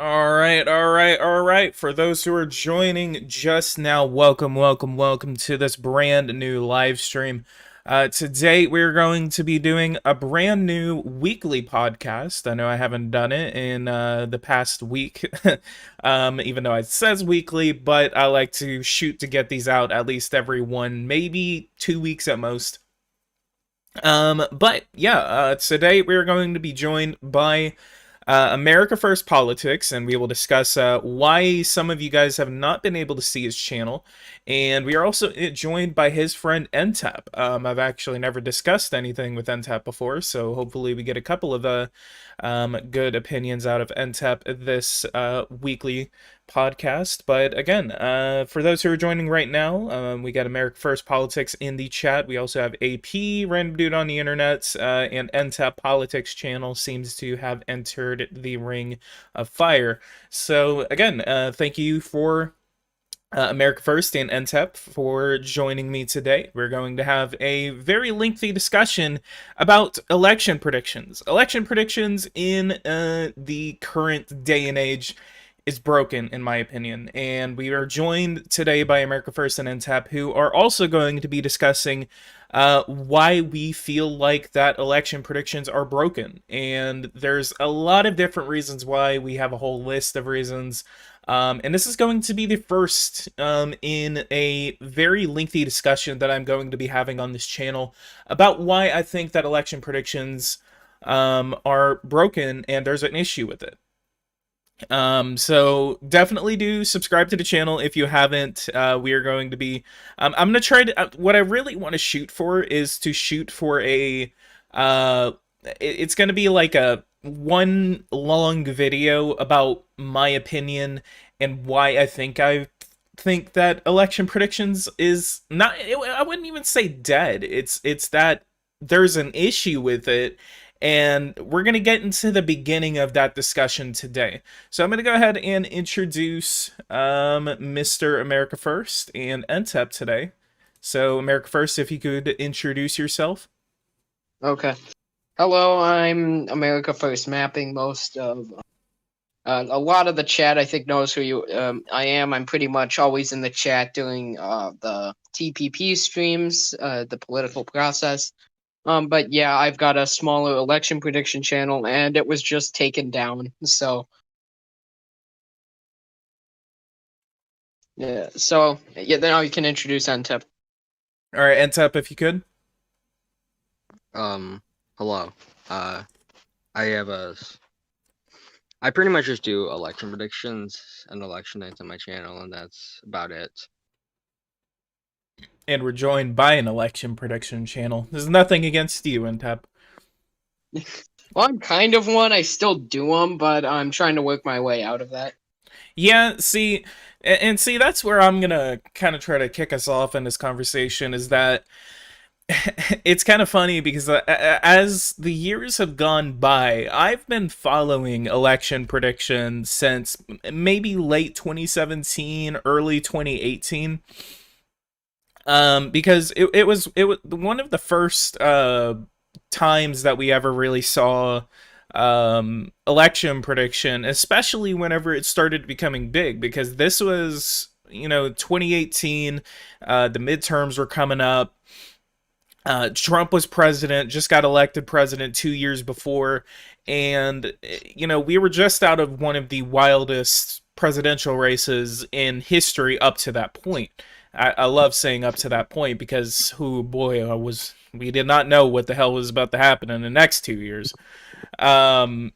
All right. For those who are joining just now, welcome to this brand new live stream. Today, we're going to be doing a brand new weekly podcast. I know I haven't done it in the past week, even though it says weekly, but I like to shoot to get these out at least every one, maybe 2 weeks at most. But yeah, today we're going to be joined by America First Politics, and we will discuss why some of you guys have not been able to see his channel. And we are also joined by his friend Entepp. I've actually never discussed anything with Entepp before, so hopefully we get a couple of good opinions out of Entepp this weekly podcast. But again, for those who are joining right now, we got America First Politics in the chat. We also have AP, random dude on the internet, and Entepp Politics channel seems to have entered the ring of fire. So again, thank you for America First and Entepp for joining me today. We're going to have a very lengthy discussion about election predictions. Election predictions in the current day and age is broken, in my opinion. And we are joined today by America First and Entepp, who are also going to be discussing why we feel like that election predictions are broken. And there's a lot of different reasons why. We have a whole list of reasons. And this is going to be the first in a very lengthy discussion that I'm going to be having on this channel about why I think that election predictions are broken and there's an issue with it. So definitely do subscribe to the channel if you haven't. We are going to be, I'm going to try to, what I really want to shoot for is to shoot for it's going to be like a one long video about my opinion and why I think that election predictions is not, I wouldn't even say dead. It's that there's an issue with it. And we're going to get into the beginning of that discussion today. So I'm going to go ahead and introduce Mr. America First and Entepp today. So America First, if you could introduce yourself. Okay. Hello, I'm America First Mapping. Most of a lot of the chat I think knows who I am. I'm pretty much always in the chat during the TPP streams, the political process. But yeah, I've got a smaller election prediction channel, and it was just taken down. So yeah, then now you can introduce Entepp. All right, Entepp, if you could. Hello. I pretty much just do election predictions and election nights on my channel, and that's about it. And we're joined by an election prediction channel. There's nothing against you, Entepp. Well, I'm kind of one. I still do them, but I'm trying to work my way out of that. Yeah, see, that's where I'm gonna kind of try to kick us off in this conversation, is that it's kind of funny because as the years have gone by, I've been following election predictions since maybe late 2017, early 2018. Because it was one of the first times that we ever really saw election prediction, especially whenever it started becoming big, because this was 2018. The midterms were coming up. Trump was president, just got elected president 2 years before, and we were just out of one of the wildest presidential races in history up to that point. I love saying up to that point because, oh boy, we did not know what the hell was about to happen in the next 2 years. But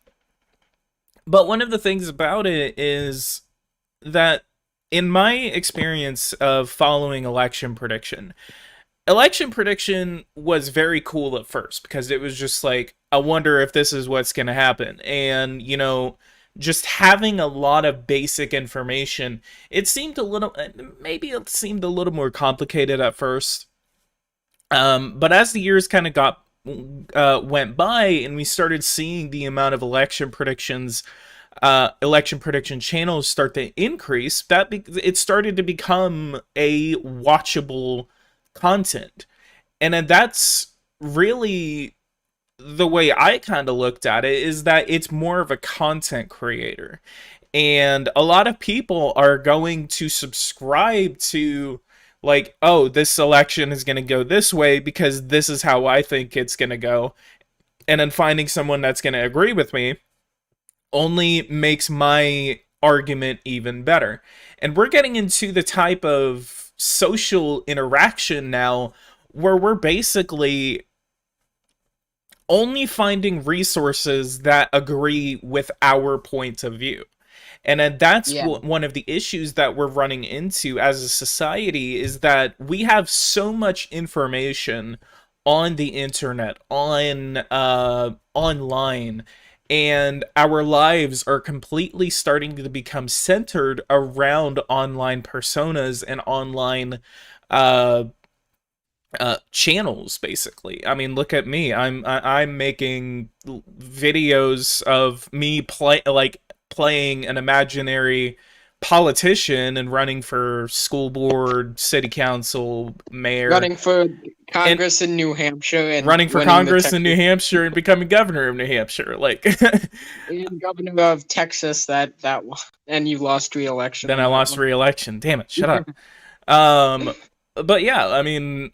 one of the things about it is that, in my experience of following election prediction was very cool at first because it was just like, I wonder if this is what's going to happen. And, just having a lot of basic information, maybe it seemed a little more complicated at first. But as the years kind of went by and we started seeing the amount of election prediction channels start to increase, it started to become a watchable content. And then that's really the way I kind of looked at it, is that it's more of a content creator. And a lot of people are going to subscribe to, like, oh, this election is going to go this way because this is how I think it's going to go. And then finding someone that's going to agree with me only makes my argument even better. And we're getting into the type of social interaction now where we're basically only finding resources that agree with our point of view. And that's Yeah. one of the issues that we're running into as a society, is that we have so much information on the internet, online, and our lives are completely starting to become centered around online personas and online uh, channels. Basically, I mean, look at me. I'm making videos of me playing an imaginary politician and running for school board, city council, mayor, Running for and Congress in New Hampshire and running for winning the Congress in New Texas Hampshire and becoming governor of New Hampshire. Like, and governor of Texas. And you lost re-election then on I that lost one. re-election. Damn it! Shut up. Um, but yeah, I mean,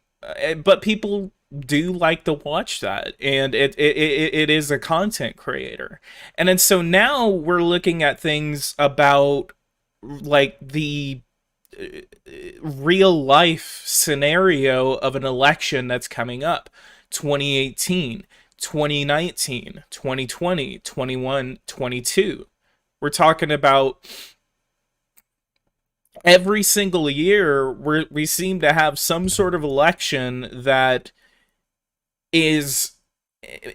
but people do like to watch that, and it is a content creator. And then so now we're looking at things about, like, the real life scenario of an election that's coming up: 2018, 2019, 2020, 21, 22. We're talking about every single year we seem to have some sort of election that is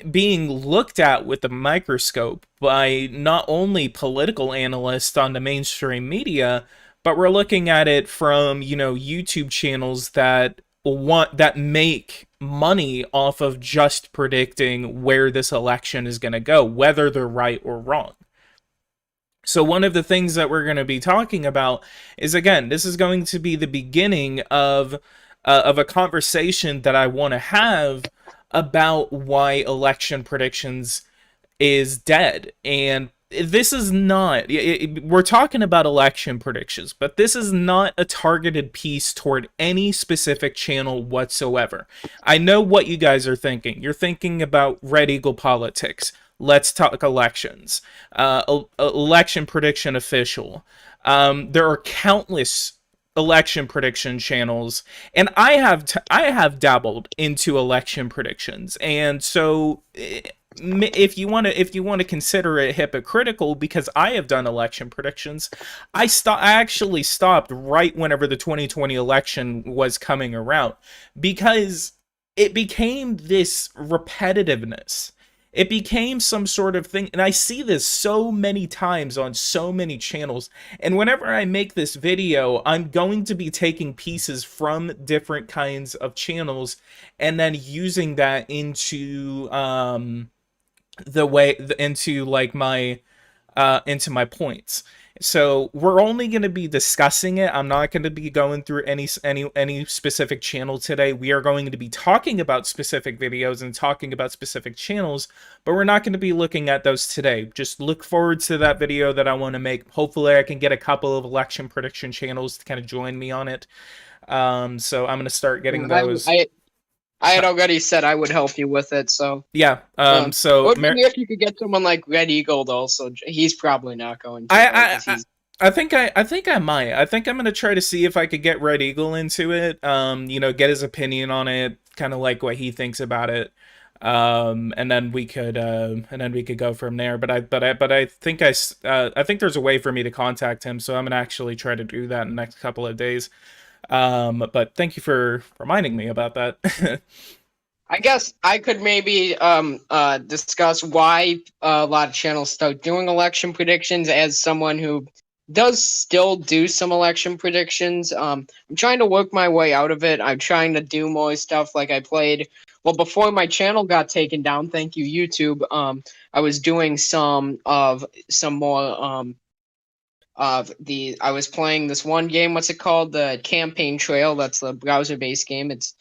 being looked at with a microscope by not only political analysts on the mainstream media, but we're looking at it from, YouTube channels that make money off of just predicting where this election is going to go, whether they're right or wrong. So one of the things that we're going to be talking about is, again, this is going to be the beginning of a conversation that I want to have about why election predictions is dead. And this is not, we're talking about election predictions, but this is not a targeted piece toward any specific channel whatsoever. I know what you guys are thinking. You're thinking about Red Eagle Politics. Let's talk elections. Election prediction official. There are countless election prediction channels, and I have dabbled into election predictions, and so if you want to consider it hypocritical because I have done election predictions, I actually stopped right whenever the 2020 election was coming around, because it became this repetitiveness. It became some sort of thing, and I see this so many times on so many channels. And whenever I make this video, I'm going to be taking pieces from different kinds of channels and then using that into into my points. So we're only going to be discussing it. I'm not going to be going through any specific channel today. We are going to be talking about specific videos and talking about specific channels, but we're not going to be looking at those today. Just look forward to that video that I want to make. Hopefully I can get a couple of election prediction channels to kind of join me on it. So I'm going to start getting those. I had already said I would help you with it, so yeah. So or maybe if you could get someone like Red Eagle, though, so he's probably not going to. I think I might. I think I'm gonna try to see if I could get Red Eagle into it. Get his opinion on it, kind of like what he thinks about it. And then we could go from there. But I think I think there's a way for me to contact him, so I'm gonna actually try to do that in the next couple of days. But thank you for reminding me about that. I guess I could maybe discuss why a lot of channels start doing election predictions as someone who does still do some election predictions. I'm trying to work my way out of it. I'm trying to do more stuff like I played. Well, before my channel got taken down, thank you, YouTube. I was doing some more I was playing this one game. What's it called? The Campaign Trail. That's the browser-based game. It's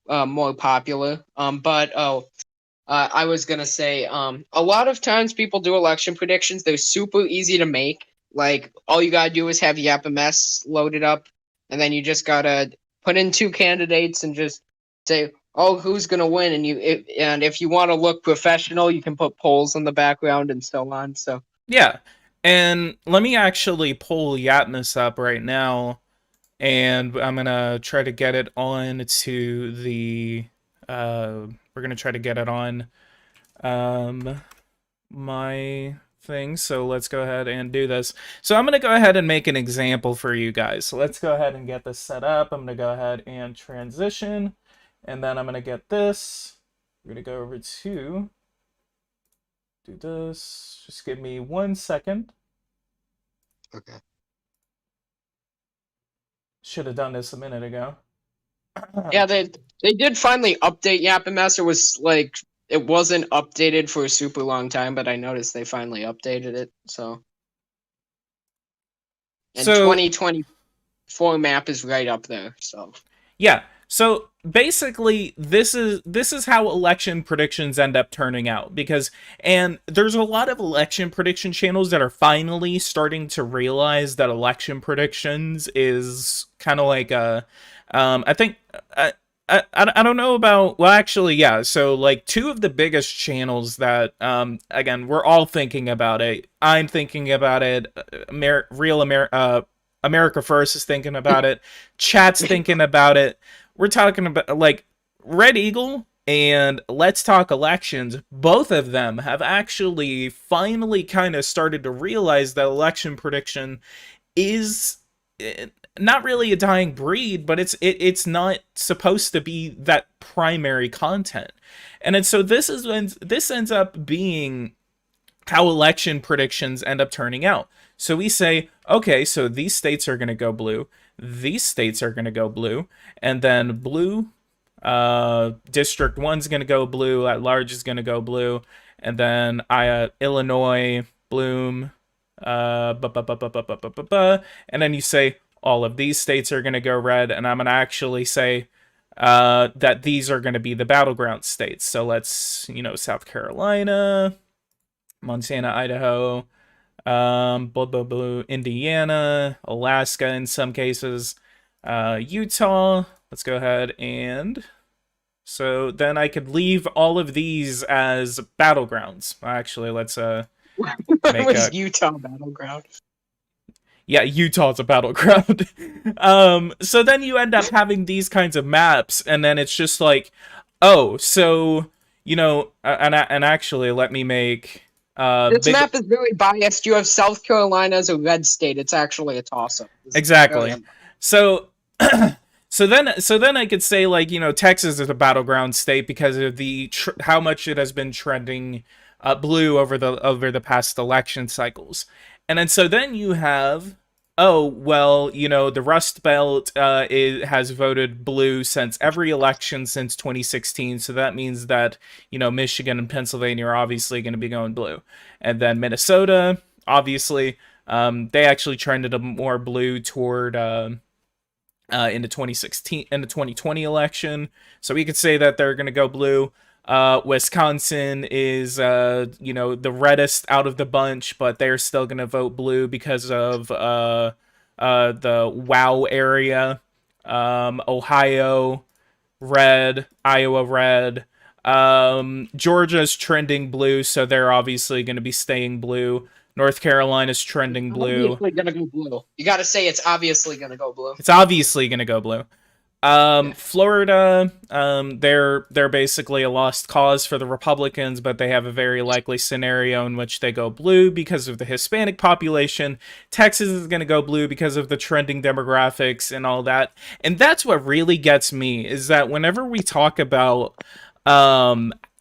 more popular. I was gonna say, a lot of times people do election predictions. They're super easy to make. Like all you gotta do is have YapMS loaded up, and then you just gotta put in 2 candidates and just say, "Oh, who's gonna win?" And if you want to look professional, you can put polls in the background and so on. So Yeah. And let me actually pull Yatmas up right now, and I'm gonna try to get it on to the we're gonna try to get it on my thing. So let's go ahead and do this. So I'm gonna go ahead and make an example for you guys. So let's go ahead and get this set up. I'm gonna go ahead and transition, and then I'm gonna get this. We're gonna go over to do this. Just give me 1 second. Okay. Should have done this a minute ago. yeah, they did finally update YapMS. It was like it wasn't updated for a super long time, but I noticed they finally updated it. So and So 2024 map is right up there. So yeah. So basically, this is how election predictions end up turning out, and there's a lot of election prediction channels that are finally starting to realize that election predictions is kind of like a I think I don't know about, well, actually, yeah. So like two of the biggest channels that again, we're all thinking about it. I'm thinking about it. America First is thinking about it. Chat's thinking about it. We're talking about like Red Eagle and Let's Talk Elections. Both of them have actually finally kind of started to realize that election prediction is not really a dying breed, but it's not supposed to be that primary content. And then so this ends up being how election predictions end up turning out. So we say, okay, so these states are going to go blue, these states are going to go blue, and then blue, District 1's going to go blue, at large is going to go blue, and then Illinois, Bloom, and then you say all of these states are going to go red, and I'm going to actually say that these are going to be the battleground states. So let's, South Carolina, Montana, Idaho, Indiana, Alaska in some cases, Utah. Let's go ahead and so then I could leave all of these as battlegrounds. Actually, let's what was Utah battleground? Yeah, Utah's a battleground. So then you end up having these kinds of maps, and then it's just like, oh, so and actually, let me make this map is very biased. You have South Carolina as a red state. It's actually a toss-up. Exactly. So so then I could say, like, Texas is a battleground state because of the how much it has been trending blue over the past election cycles. And then you have, oh, well, the Rust Belt has voted blue since every election since 2016. So that means that, Michigan and Pennsylvania are obviously going to be going blue. And then Minnesota, obviously, they actually trended more blue toward in the 2020 election. So we could say that they're going to go blue. Wisconsin is, the reddest out of the bunch, but they're still going to vote blue because of the WoW area. Ohio, red. Iowa, red. Georgia's trending blue, so they're obviously going to be staying blue. North Carolina's trending blue. Obviously gonna go blue. You gotta say it's obviously gonna go blue. It's obviously going to go blue. Florida, they're basically a lost cause for the Republicans, but they have a very likely scenario in which they go blue because of the Hispanic population. Texas is going to go blue because of the trending demographics and all that. And that's what really gets me, is that whenever we talk about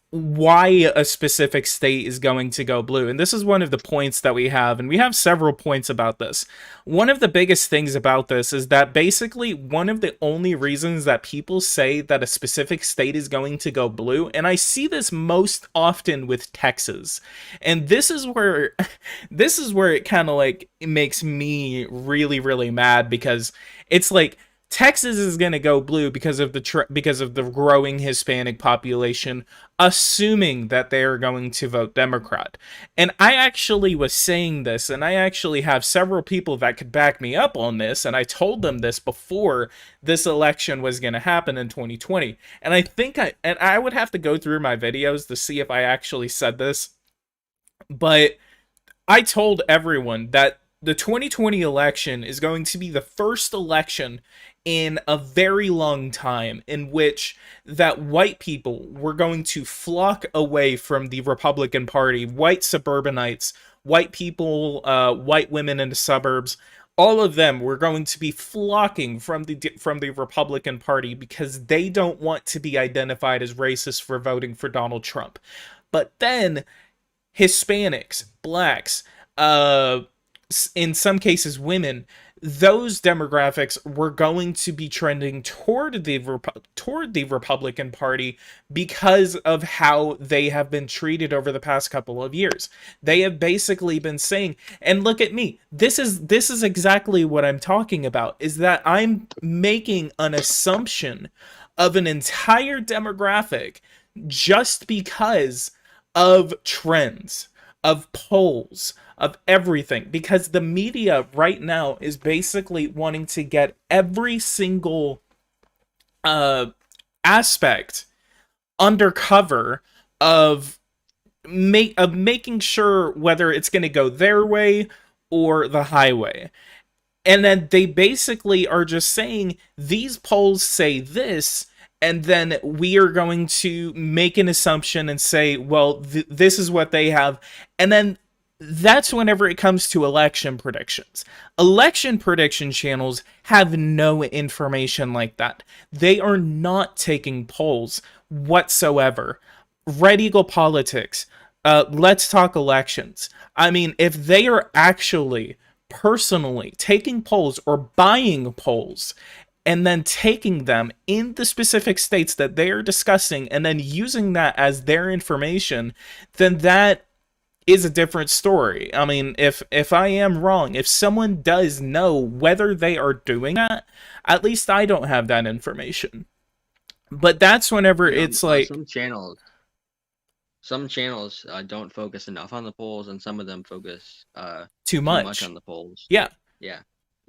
why a specific state is going to go blue, and this is one of the points that we have, and we have several points about this. One of the biggest things about this is that basically one of the only reasons that people say that a specific state is going to go blue, and I see this most often with Texas, and this is where it kind of like, it makes me really, really mad, because it's like, Texas is going to go blue because of the growing Hispanic population, assuming that they are going to vote Democrat. And I actually was saying this, and I actually have several people that could back me up on this, and I told them this before this election was going to happen in 2020. And I would have to go through my videos to see if I actually said this, but I told everyone that the 2020 election is going to be the first election in a very long time in which that white people were going to flock away from the Republican Party, white suburbanites, white people, white women in the suburbs, all of them were going to be flocking from the Republican Party because they don't want to be identified as racist for voting for Donald Trump. But then Hispanics, blacks, in some cases women, those demographics were going to be trending toward the Republican Party because of how they have been treated over the past couple of years. They have basically been saying, and look at me, this is exactly what I'm talking about, is that I'm making an assumption of an entire demographic just because of trends, of polls, of everything, because the media right now is basically wanting to get every single aspect undercover of making sure whether it's going to go their way or the highway. And then they basically are just saying, these polls say this, and then we are going to make an assumption and say, well, this is what they have. And then that's whenever it comes to election predictions. Election prediction channels have no information like that. They are not taking polls whatsoever. Red Eagle Politics, Let's Talk Elections. I mean, if they are actually personally taking polls or buying polls and then taking them in the specific states that they are discussing and then using that as their information, then that is a different story. I mean, if I am wrong, if someone does know whether they are doing that, at least I don't have that information. But that's whenever it's like some channels don't focus enough on the polls, and some of them focus too much on the polls. Yeah.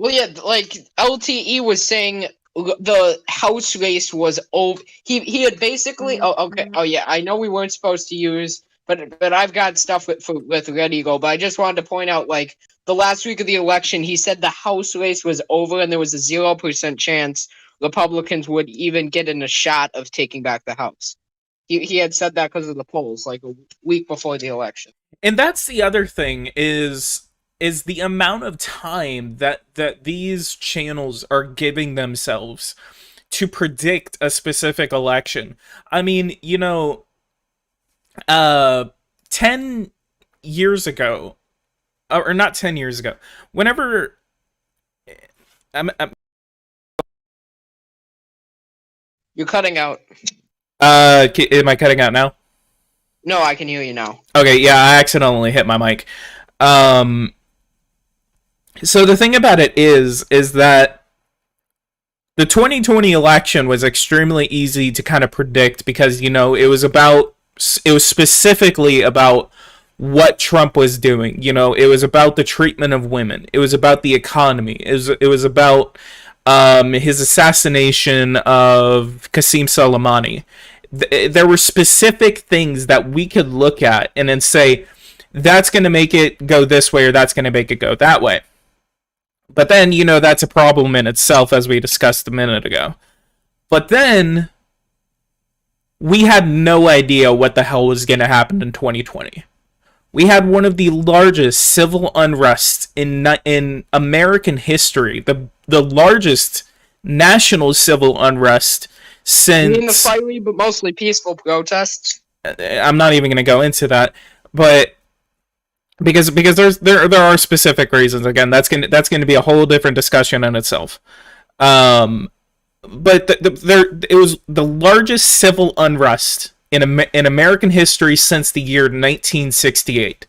Well, yeah, like LTE was saying, the House race was over. He had basically. Oh, okay. Oh, yeah. I know we weren't supposed to use, but I've got stuff with Red Eagle. But I just wanted to point out, like, the last week of the election, he said the House race was over, and there was a 0% chance Republicans would even get in a shot of taking back the House. He had said that because of the polls, like a week before the election. And that's the other thing is the amount of time that these channels are giving themselves to predict a specific election. I mean, 10 years ago, or not 10 years ago, whenever You're cutting out. am I cutting out now? No, I can hear you now. Okay, yeah, I accidentally hit my mic. So the thing about it is that the 2020 election was extremely easy to kind of predict because, it was specifically about what Trump was doing. It was about the treatment of women. It was about the economy. It was about his assassination of Qasem Soleimani. There were specific things that we could look at and then say, that's going to make it go this way or that's going to make it go that way. But then, that's a problem in itself, as we discussed a minute ago. But then, we had no idea what the hell was going to happen in 2020. We had one of the largest civil unrests in American history, the largest national civil unrest since... You mean the fiery but mostly peaceful protests? I'm not even going to go into that, but... Because there are specific reasons. Again, that's going to be a whole different discussion in itself. But it was the largest civil unrest in American history since the year 1968,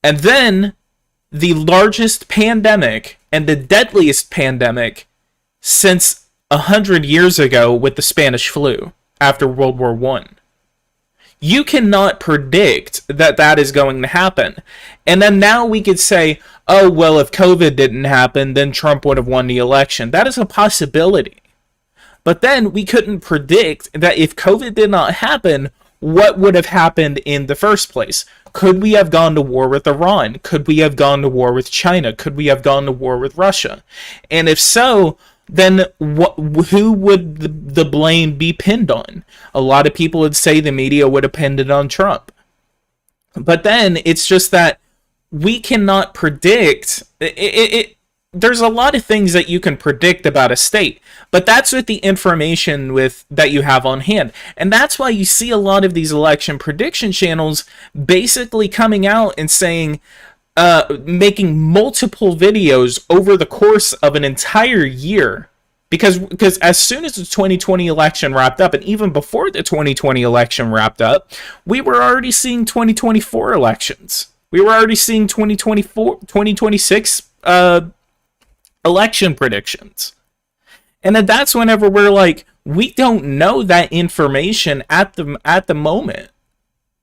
and then the largest pandemic and the deadliest pandemic since 100 years ago with the Spanish flu after World War One. You cannot predict that that is going to happen. And then now we could say, oh, well, if COVID didn't happen, then Trump would have won the election. That is a possibility. But then we couldn't predict that if COVID did not happen, what would have happened in the first place? Could we have gone to war with Iran? Could we have gone to war with China? Could we have gone to war with Russia? And if so, then who would the blame be pinned on? A lot of people would say the media would have pinned it on Trump. But then it's just that we cannot predict. There's a lot of things that you can predict about a state, but that's with the information that you have on hand. And that's why you see a lot of these election prediction channels basically coming out and saying, making multiple videos over the course of an entire year. Because as soon as the 2020 election wrapped up, and even before the 2020 election wrapped up, we were already seeing 2024 elections. We were already seeing 2026 election predictions. And then that's whenever we're like, we don't know that information at the moment.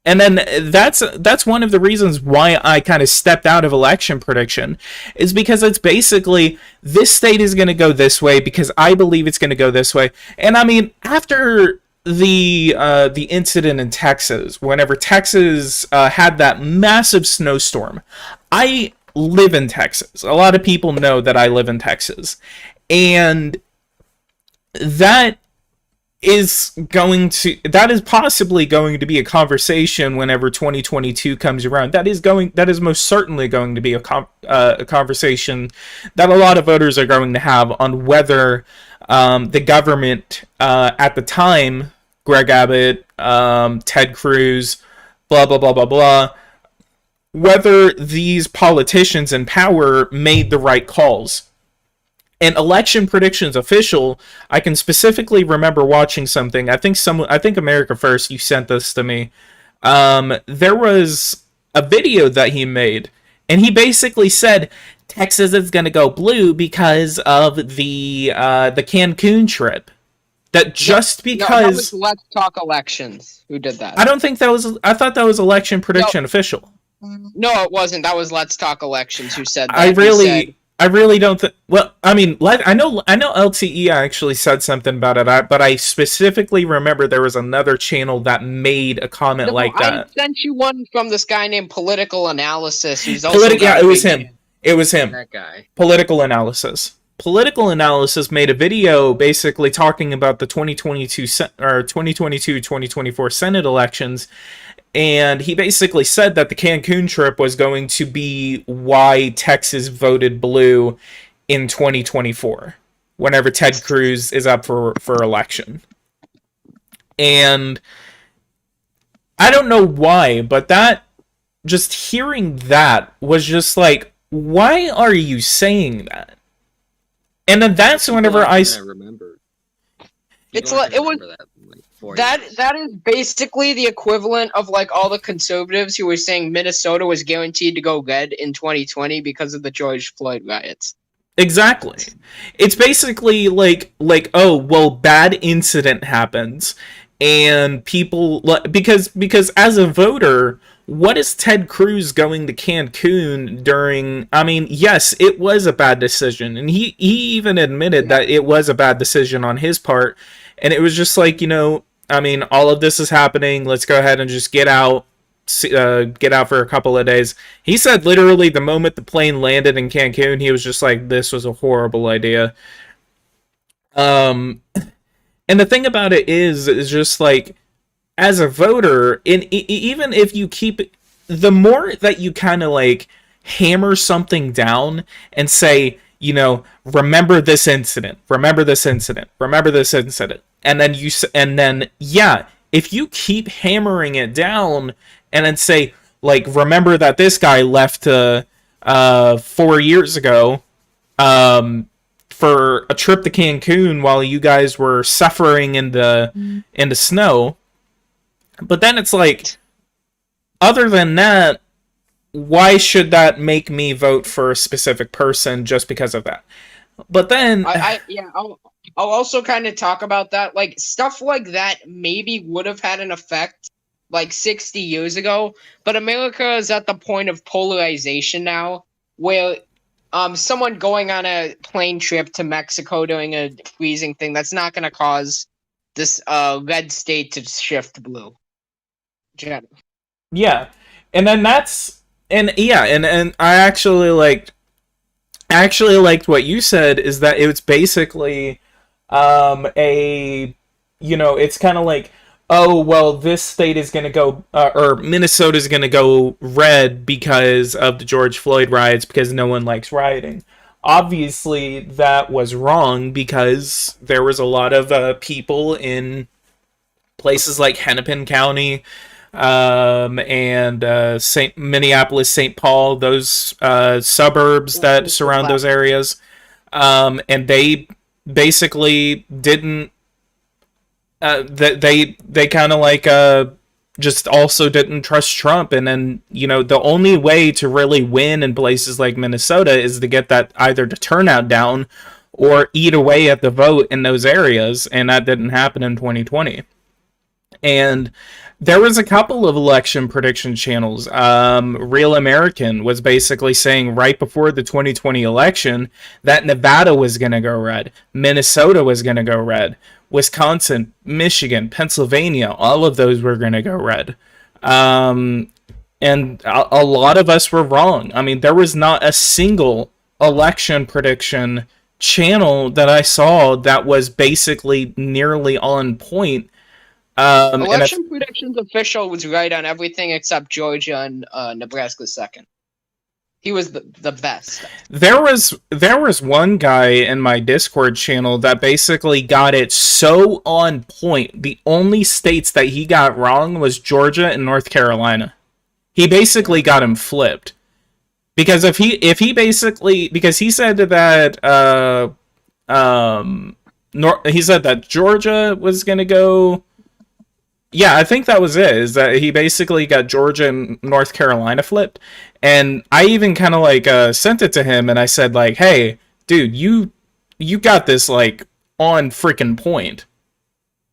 And then that's one of the reasons why I kind of stepped out of election prediction, is because it's basically, this state is going to go this way because I believe it's going to go this way. And I mean, after the incident in Texas, whenever Texas had that massive snowstorm, I live in Texas. A lot of people know that I live in Texas. And that is possibly going to be a conversation whenever 2022 comes around. That is most certainly going to be a conversation that a lot of voters are going to have on whether the government at the time, Greg Abbott, Ted Cruz, blah blah blah blah blah, whether these politicians in power made the right calls. And Election Predictions Official, I can specifically remember watching something. I think America First, you sent this to me. There was a video that he made, and he basically said Texas is going to go blue because of the Cancun trip. That just because that was Let's Talk Elections who did that. I don't think that was. I thought that was Election Prediction Official. No, it wasn't. That was Let's Talk Elections who said that. I really don't think. Well, I mean, I know LTE actually said something about it, but I specifically remember there was another channel that made a comment like that. I sent you one from this guy named Political Analysis, who's also it was him. It was him. That guy. Political Analysis. Political Analysis made a video basically talking about the 2022-2024 Senate elections. And he basically said that the Cancun trip was going to be why Texas voted blue in 2024, whenever Ted Cruz is up for election. And I don't know why, but just hearing that was just like, why are you saying that? And then that's whenever I remember. It was that is basically the equivalent of like all the conservatives who were saying Minnesota was guaranteed to go red in 2020 because of the George Floyd riots. Exactly. It's basically like oh, well, bad incident happens and people, because as a voter, what is Ted Cruz going to Cancun during? I mean, yes, it was a bad decision, and he even admitted that it was a bad decision on his part. And it was just like, I mean, all of this is happening. Let's go ahead and just get out for a couple of days. He said literally the moment the plane landed in Cancun, he was just like, this was a horrible idea. And the thing about it is just like, as a voter, even if you keep, the more that you kind of like hammer something down and say, remember this incident, and then if you keep hammering it down and then say, like, remember that this guy left 4 years ago for a trip to Cancun while you guys were suffering in the snow. But then it's like, other than that, why should that make me vote for a specific person just because of that? But then, I'll also kind of talk about that. Like stuff like that maybe would have had an effect like 60 years ago, but America is at the point of polarization now where someone going on a plane trip to Mexico doing a freezing thing, that's not going to cause this red state to shift blue. yeah, and then that's and I actually liked what you said, is that it's basically a it's kind of like, oh well, this state is going to go or Minnesota is going to go red because of the George Floyd riots, because no one likes rioting. Obviously that was wrong, because there was a lot of people in places like Hennepin County, and Minneapolis, St. Paul, those suburbs that surround those areas, and they basically didn't. They kind of like just also didn't trust Trump, and then the only way to really win in places like Minnesota is to get that either to turnout down or eat away at the vote in those areas, and that didn't happen in 2020. And there was a couple of election prediction channels. Real American was basically saying right before the 2020 election that Nevada was going to go red, Minnesota was going to go red, Wisconsin, Michigan, Pennsylvania, all of those were going to go red. And a lot of us were wrong. I mean, there was not a single election prediction channel that I saw that was basically nearly on point. Election predictions official was right on everything except Georgia and Nebraska second. He was the best. There was one guy in my Discord channel that basically got it so on point. The only states that he got wrong was Georgia and North Carolina. He basically got him flipped. Because if he basically, because he said that he said that Georgia was going to go. Yeah, I think that was it, is that he basically got Georgia and North Carolina flipped. And I even kind of like sent it to him, and I said like, hey, dude, you got this like on freaking point.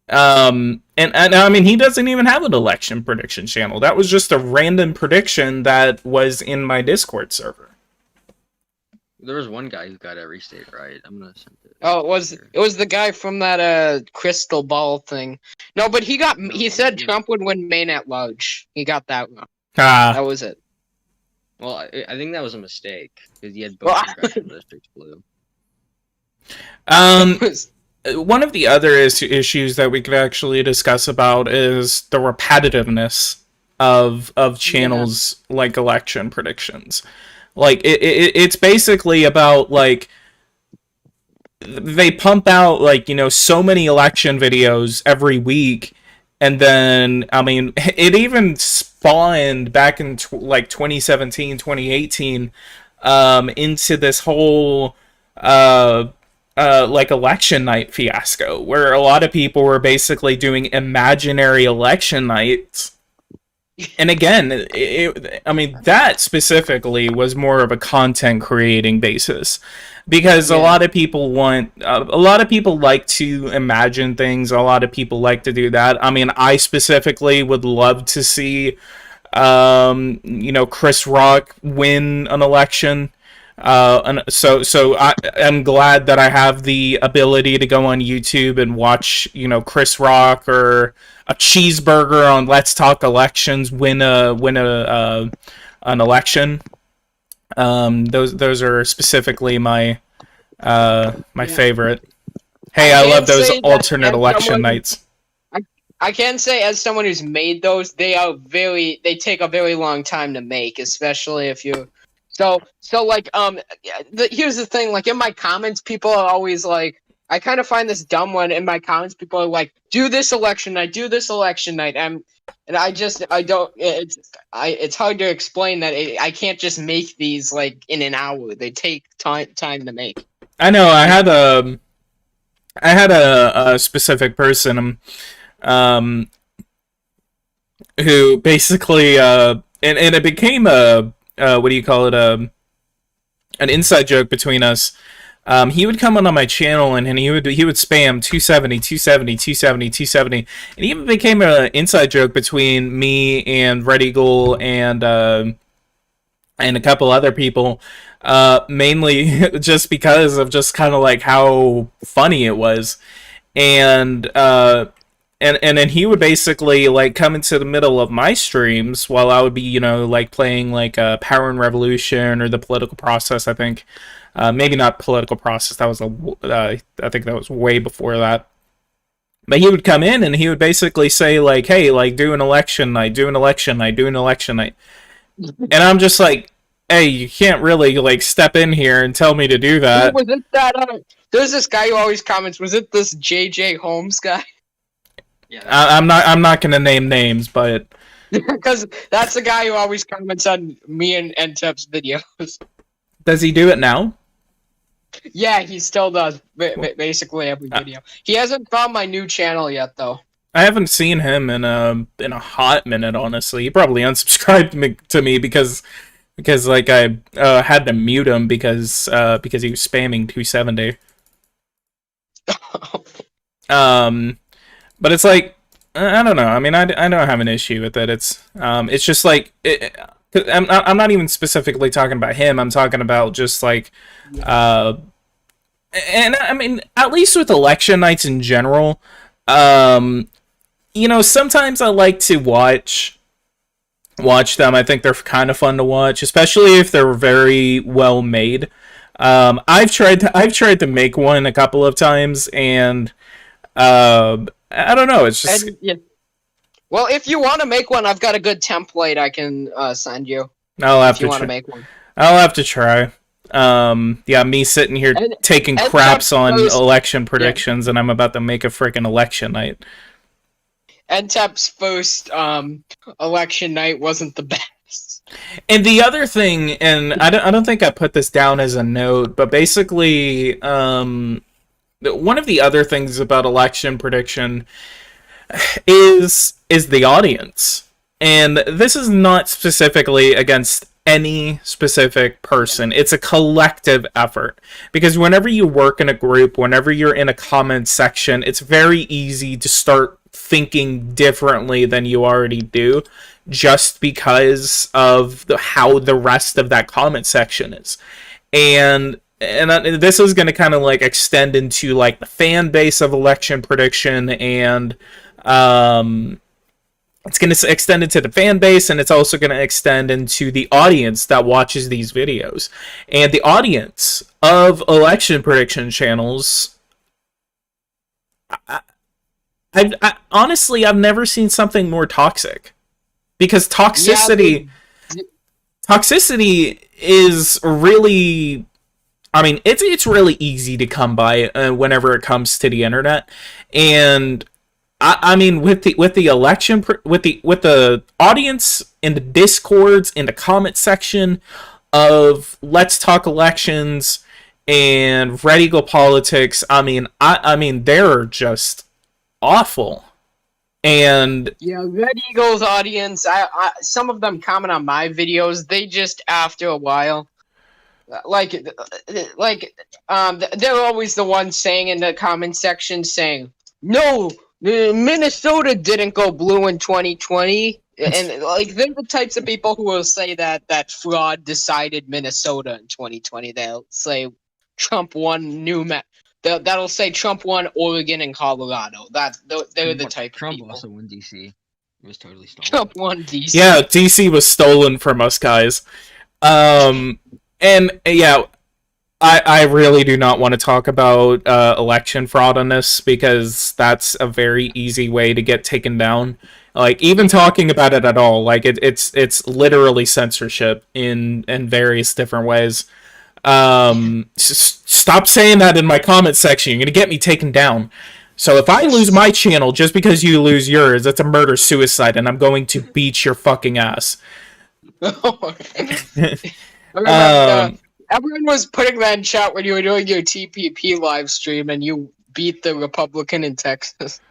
And I mean, he doesn't even have an election prediction channel. That was just a random prediction that was in my Discord server. There was one guy who got every state right. I'm gonna send it. Oh, it was the guy from that crystal ball thing. No, but he said Trump would win Maine at large. He got that wrong. That was it. Well, I think that was a mistake because he had both congressional districts blue. One of the other issues that we could actually discuss about is the repetitiveness of channels like election predictions. Like it's basically about like they pump out like so many election videos every week, and then I mean it even spawned back in like 2017 2018 into this whole like election night fiasco, where a lot of people were basically doing imaginary election nights. And again, I mean, that specifically was more of a content creating basis, because a lot of people like to imagine things. A lot of people like to do that. I mean, I specifically would love to see, Chris Rock win an election. And so I'm glad that I have the ability to go on YouTube and watch, Chris Rock or a cheeseburger on Let's Talk Elections win an election. Those are specifically my favorite. Hey, I love those alternate election nights. I can say, as someone who's made those, they take a very long time to make, especially if you. So like here's the thing, like in my comments people are always like, I kind of find this dumb one in my comments, people are like, do this election night, and it's hard to explain that I can't just make these like in an hour. They take time to make. I know. I had a specific person who basically and it became a what do you call it, an inside joke between us, He would come on my channel and he would spam 270, 270, 270, 270, and it even became an inside joke between me and Red Eagle and a couple other people, mainly just because of just kind of like how funny it was, and and then he would basically like come into the middle of my streams while I would be, like playing like Power and Revolution or the Political Process. I think, maybe not Political Process. That was I think that was way before that. But he would come in and he would basically say like, "Hey, like do an election night, do an election night, do an election night," and I'm just like, "Hey, you can't really like step in here and tell me to do that." Was it that? There's this guy who always comments. Was it this JJ Holmes guy? Yeah, I'm not gonna name names, but Because that's the guy who always comments on me and Entepp's videos. does he do it now? Yeah, he still does. Basically every video. He hasn't found my new channel yet, though. I haven't seen him in a hot minute, honestly. He probably unsubscribed to me because like I had to mute him because he was spamming 270. But it's like, I don't know. I mean, I don't have an issue with it. It's just like I'm not even specifically talking about him. I'm talking about just like and I mean, at least with election nights in general, sometimes I like to watch them. I think they're kind of fun to watch, especially if they're very well made. I've tried to make one a couple of times, and I don't know. It's just Yeah. Well, if you want to make one, I've got a good template I can send you. I'll have if you to want to make one. I'll have to try. Yeah, me sitting here taking craps on election predictions, and I'm about to make a freaking election night. Entepp's first election night wasn't the best. And the other thing, and I don't think I put this down as a note, but basically, one of the other things about election prediction is the audience. And this is not specifically against any specific person. It's a collective effort. Because whenever you work in a group, whenever you're in a comment section, it's very easy to start thinking differently than you already do, just because of how the rest of that comment section is. And this is going to kind of like extend into like the fan base of election prediction, and it's going to extend into the fan base, and it's also going to extend into the audience that watches these videos. And the audience of election prediction channels, I honestly, I've never seen something more toxic. Because toxicity is really, I mean, it's really easy to come by whenever it comes to the internet, and I mean, with the election, with the audience in the discords, in the comment section of Let's Talk Elections and Red Eagle Politics, I mean, they're just awful. And yeah, Red Eagle's audience, I some of them comment on my videos. They just, after a while, they're always the ones saying in the comment section, saying, "No, Minnesota didn't go blue in 2020," and like they're the types of people who will say that fraud decided Minnesota in 2020. They'll say Trump won That'll say Trump won Oregon and Colorado. They're the type Trump of people. also won DC. It was totally stolen. Trump won DC. yeah, DC was stolen from us, guys. And yeah, I really do not want to talk about election fraud on this, because that's a very easy way to get taken down. Like, even talking about it at all, like it's literally censorship in various different ways. Stop saying that in my comment section. You're gonna get me taken down. So if I lose my channel just because you lose yours, that's a murder-suicide, and I'm going to beat your fucking ass. Everyone was putting that in chat when you were doing your TPP live stream and you beat the Republican in Texas.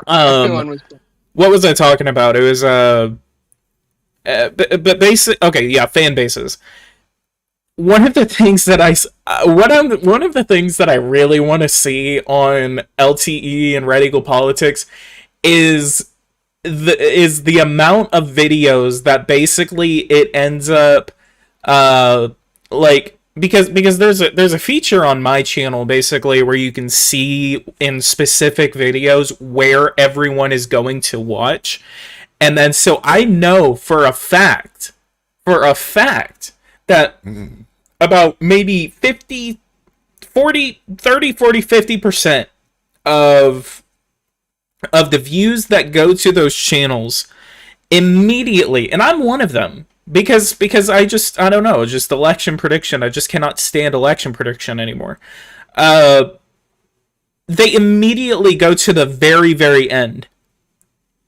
What was I talking about? It was but basic. Okay, yeah, fan bases. one of the things that one of the things that I really want to see on LTE and Red Eagle Politics is the amount of videos that basically it ends up like, because there's a feature on my channel basically where you can see in specific videos where everyone is going to watch, and then so I know for a fact that about maybe 50, 40, 30, 40, 50% of the views that go to those channels immediately, and I'm one of them, because I don't know, just election prediction. I just cannot stand election prediction anymore. They immediately go to the very, very end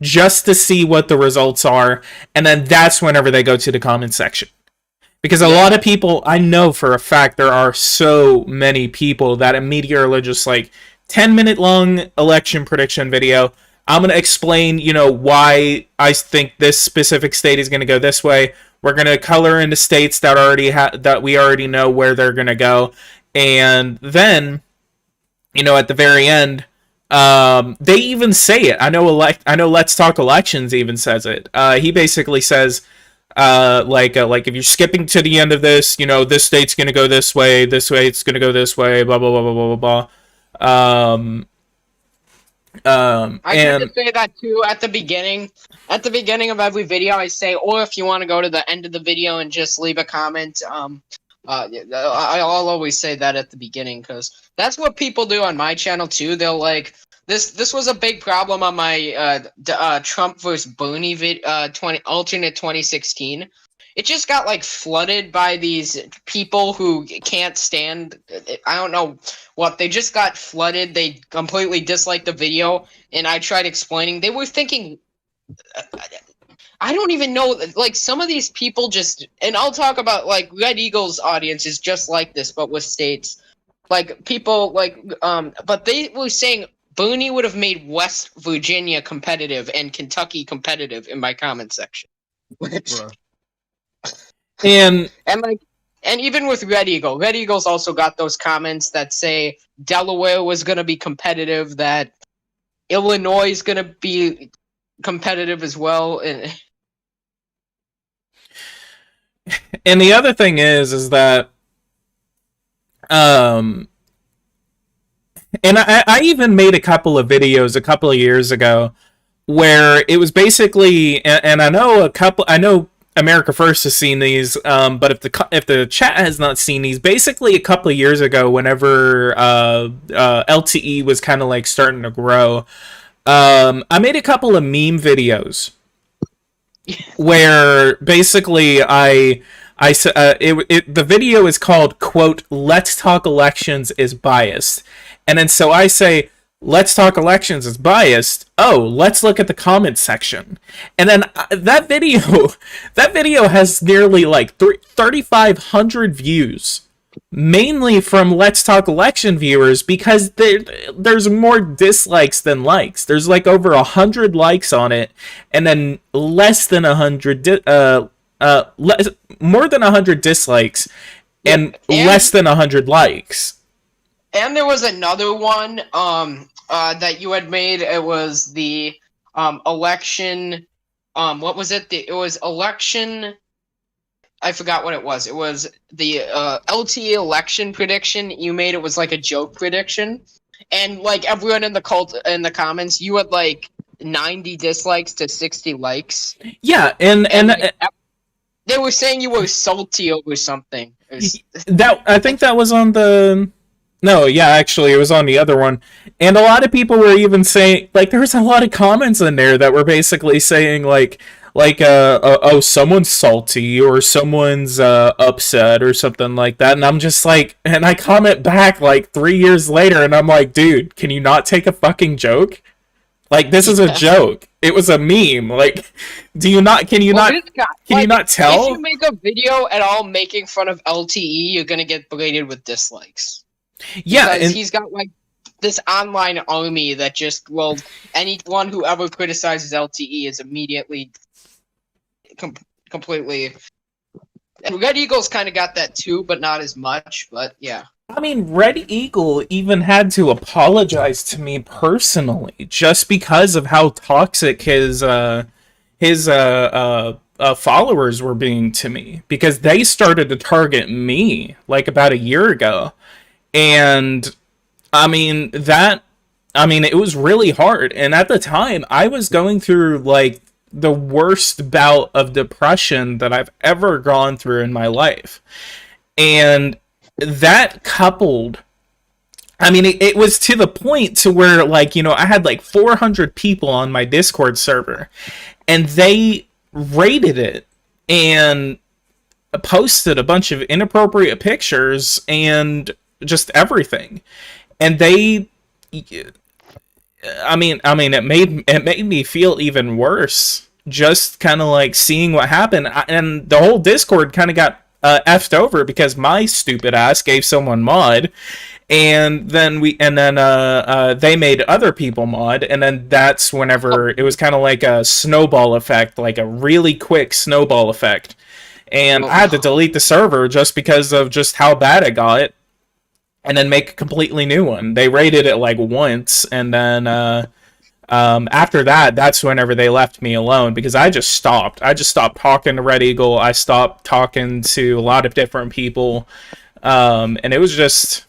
just to see what the results are, and then that's whenever they go to the comment section. Because a lot of people, I know for a fact, there are so many people that immediately are just like, 10-minute long election prediction video. I'm going to explain, why I think this specific state is going to go this way. We're going to color into states that that we already know where they're going to go. And then, at the very end, they even say it. I know Let's Talk Elections even says it. He basically says, like if you're skipping to the end of this, this state's going to go this way it's going to go this way, blah, blah, blah, blah, blah, blah. I tend to say that too at the beginning. At the beginning of every video, I say, or if you want to go to the end of the video and just leave a comment. I'll always say that at the beginning because that's what people do on my channel too. They'll like this was a big problem on my Trump versus Bernie alternate 2016. It just got like flooded by these people who can't stand. I don't know what, they just got flooded. They completely disliked the video, and I tried explaining. They were thinking, I don't even know. Like some of these people just, and I'll talk about like Red Eagle's audience is just like this, but with states, like people like but they were saying Bernie would have made West Virginia competitive and Kentucky competitive in my comment section. Which, and even with Red Eagle's also got those comments that say Delaware was going to be competitive, that Illinois is going to be competitive as well, and the other thing is that and I even made a couple of videos a couple of years ago where it was basically, and I know America First has seen these, but if the chat has not seen these, basically a couple of years ago, whenever LTE was kind of like starting to grow, I made a couple of meme videos where basically the video is called, quote, "Let's Talk Elections is biased," and then so I say, "Let's Talk Elections is biased. Oh, let's look at the comment section." And then that video has nearly like 3,500 views, mainly from Let's Talk Election viewers, because there's more dislikes than likes. There's like over 100 likes on it, and then less than 100 more than 100 dislikes, and less than 100 likes. And there was another one that you had made. It was the election. What was it? It was election. I forgot what it was. It was the LTE election prediction you made. It was like a joke prediction, and like everyone in the comments, you had like 90 dislikes to 60 likes. Yeah, and they were saying you were salty over something. I think that was on the. No, yeah, actually, it was on the other one. And a lot of people were even saying, like, there was a lot of comments in there that were basically saying, oh, someone's salty, or someone's upset, or something like that. And I'm just like, and I comment back, like, 3 years later, and I'm like, dude, can you not take a fucking joke? Like, this is a joke. It was a meme. Like, can you not tell? If you make a video at all making fun of LTE, you're gonna get bladed with dislikes. Yeah, because he's got like this online army that just anyone who ever criticizes LTE is immediately completely And Red Eagle's kind of got that too, but not as much. But yeah. I mean, Red Eagle even had to apologize to me personally just because of how toxic his followers were being to me, because they started to target me like about a year ago. And it was really hard. And at the time, I was going through like the worst bout of depression that I've ever gone through in my life. And that coupled, it was to the point to where, like, I had like 400 people on my Discord server, and they rated it and posted a bunch of inappropriate pictures and just everything. And they, it made me feel even worse, just kind of like seeing what happened. And the whole Discord kind of got effed over because my stupid ass gave someone mod, and then they made other people mod, and then that's whenever it was kind of like a snowball effect, like a really quick snowball effect. And I had to delete the server just because of just how bad it got, and then make a completely new one. They rated it like once, and then after that, that's whenever they left me alone, because I just stopped talking to Red Eagle. I stopped talking to a lot of different people, and it was just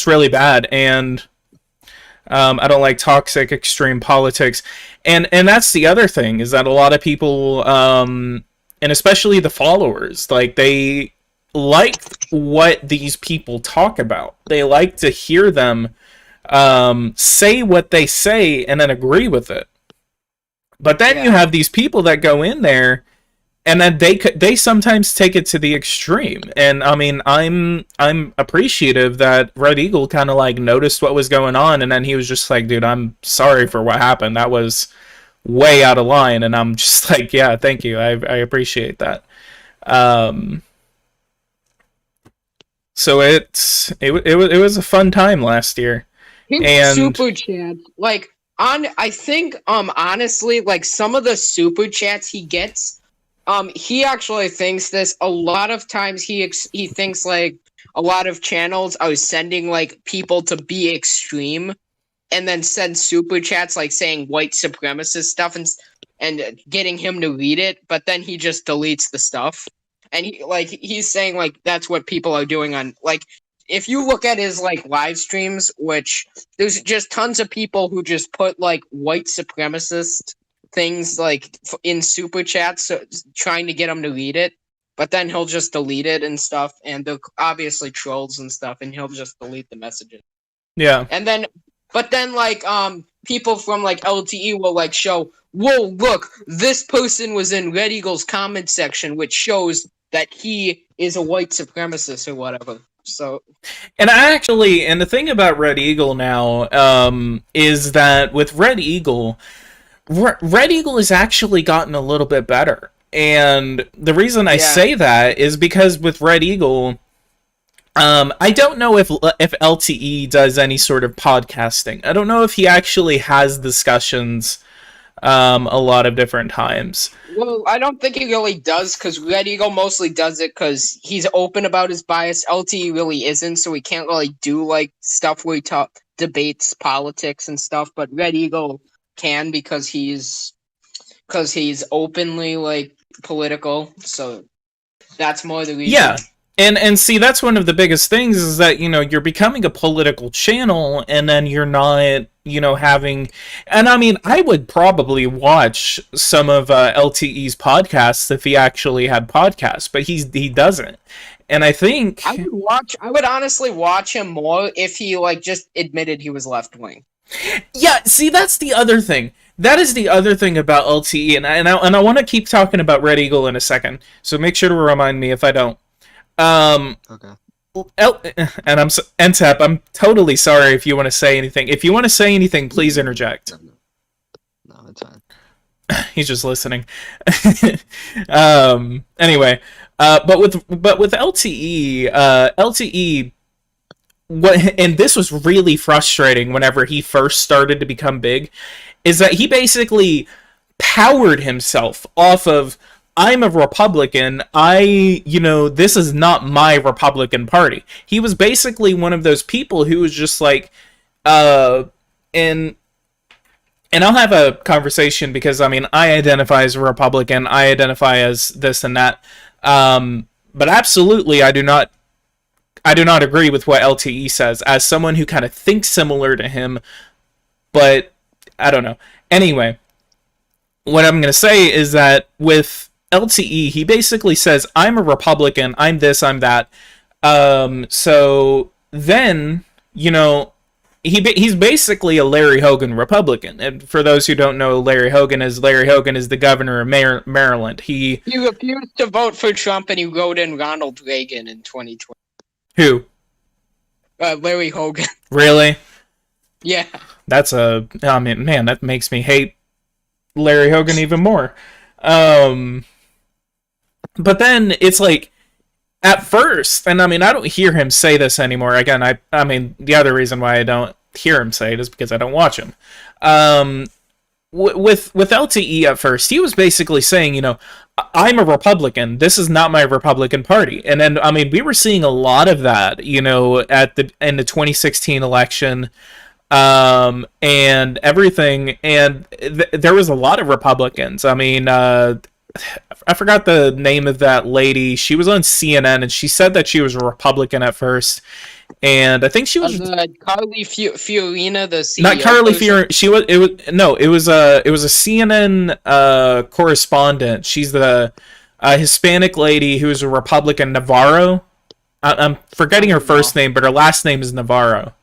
really bad. And I don't like toxic extreme politics, and that's the other thing, is that a lot of people, and especially the followers, like, they like what these people talk about. They like to hear them say what they say and then agree with it. But then you have these people that go in there, and then they sometimes take it to the extreme. And I'm appreciative that Red Eagle kind of like noticed what was going on, and then he was just like, dude, I'm sorry for what happened. That was way out of line. And I'm just like, yeah, thank you. I appreciate that. So it was a fun time last year. His super chats, like, I think honestly, like, some of the super chats he gets, he actually thinks this a lot of times. He thinks like a lot of channels are sending like people to be extreme, and then send super chats like saying white supremacist stuff and getting him to read it, but then he just deletes the stuff. And he's saying like that's what people are doing on, like, if you look at his like live streams, which there's just tons of people who just put like white supremacist things like in super chats, so, trying to get him to read it, but then he'll just delete it and stuff, and they're obviously trolls and stuff, and he'll just delete the messages. Yeah. And then, but then like people from like LTE will like show, whoa, look, this person was in Red Eagle's comment section, which shows that he is a white supremacist or whatever. So, and the thing about Red Eagle now is that with Red Eagle has actually gotten a little bit better. And the reason I say that is because with Red Eagle, I don't know if LTE does any sort of podcasting. I don't know if he actually has discussions a lot of different times. Well, I don't think he really does, because Red Eagle mostly does it because he's open about his bias. LTE really isn't, so he can't really do like stuff where he debates politics and stuff. But Red Eagle can, because he's openly like political. So that's more the reason. Yeah. And see, that's one of the biggest things, is that, you're becoming a political channel, and then you're not, having... And I would probably watch some of LTE's podcasts if he actually had podcasts, but he doesn't. And I think... I would honestly watch him more if he, like, just admitted he was left-wing. Yeah, see, that's the other thing. That is the other thing about LTE, and I want to keep talking about Red Eagle in a second, so make sure to remind me if I don't. Okay. And Entepp, I'm totally sorry if you want to say anything. If you want to say anything, please interject. No, it's fine. He's just listening. Anyway, but with LTE, and this was really frustrating whenever he first started to become big, is that he basically powered himself off of I'm a Republican. This is not my Republican Party. He was basically one of those people who was just like, and I'll have a conversation because I identify as a Republican. I identify as this and that. But absolutely, I do not agree with what LTE says as someone who kind of thinks similar to him, but I don't know. Anyway, what I'm going to say is that with LTE, he basically says, I'm a Republican, I'm this, I'm that. So then, he's basically a Larry Hogan Republican. And for those who don't know, Larry Hogan is the governor of Maryland. He refused to vote for Trump, and he wrote in Ronald Reagan in 2020. Who? Larry Hogan. Really? Yeah. That makes me hate Larry Hogan even more. But then it's like, at first, and I don't hear him say this anymore. Again, the other reason why I don't hear him say it is because I don't watch him. With LTE at first, he was basically saying, I'm a Republican. This is not my Republican Party. And then, we were seeing a lot of that, in the 2016 election, and everything. And there was a lot of Republicans. I forgot the name of that lady. She was on CNN, and she said that she was a Republican at first. And I think she was Carly Fiorina, the CEO. Not Carly Fiorina. It was a CNN correspondent. She's the Hispanic lady who's a Republican, Navarro. I'm forgetting her first name, but her last name is Navarro.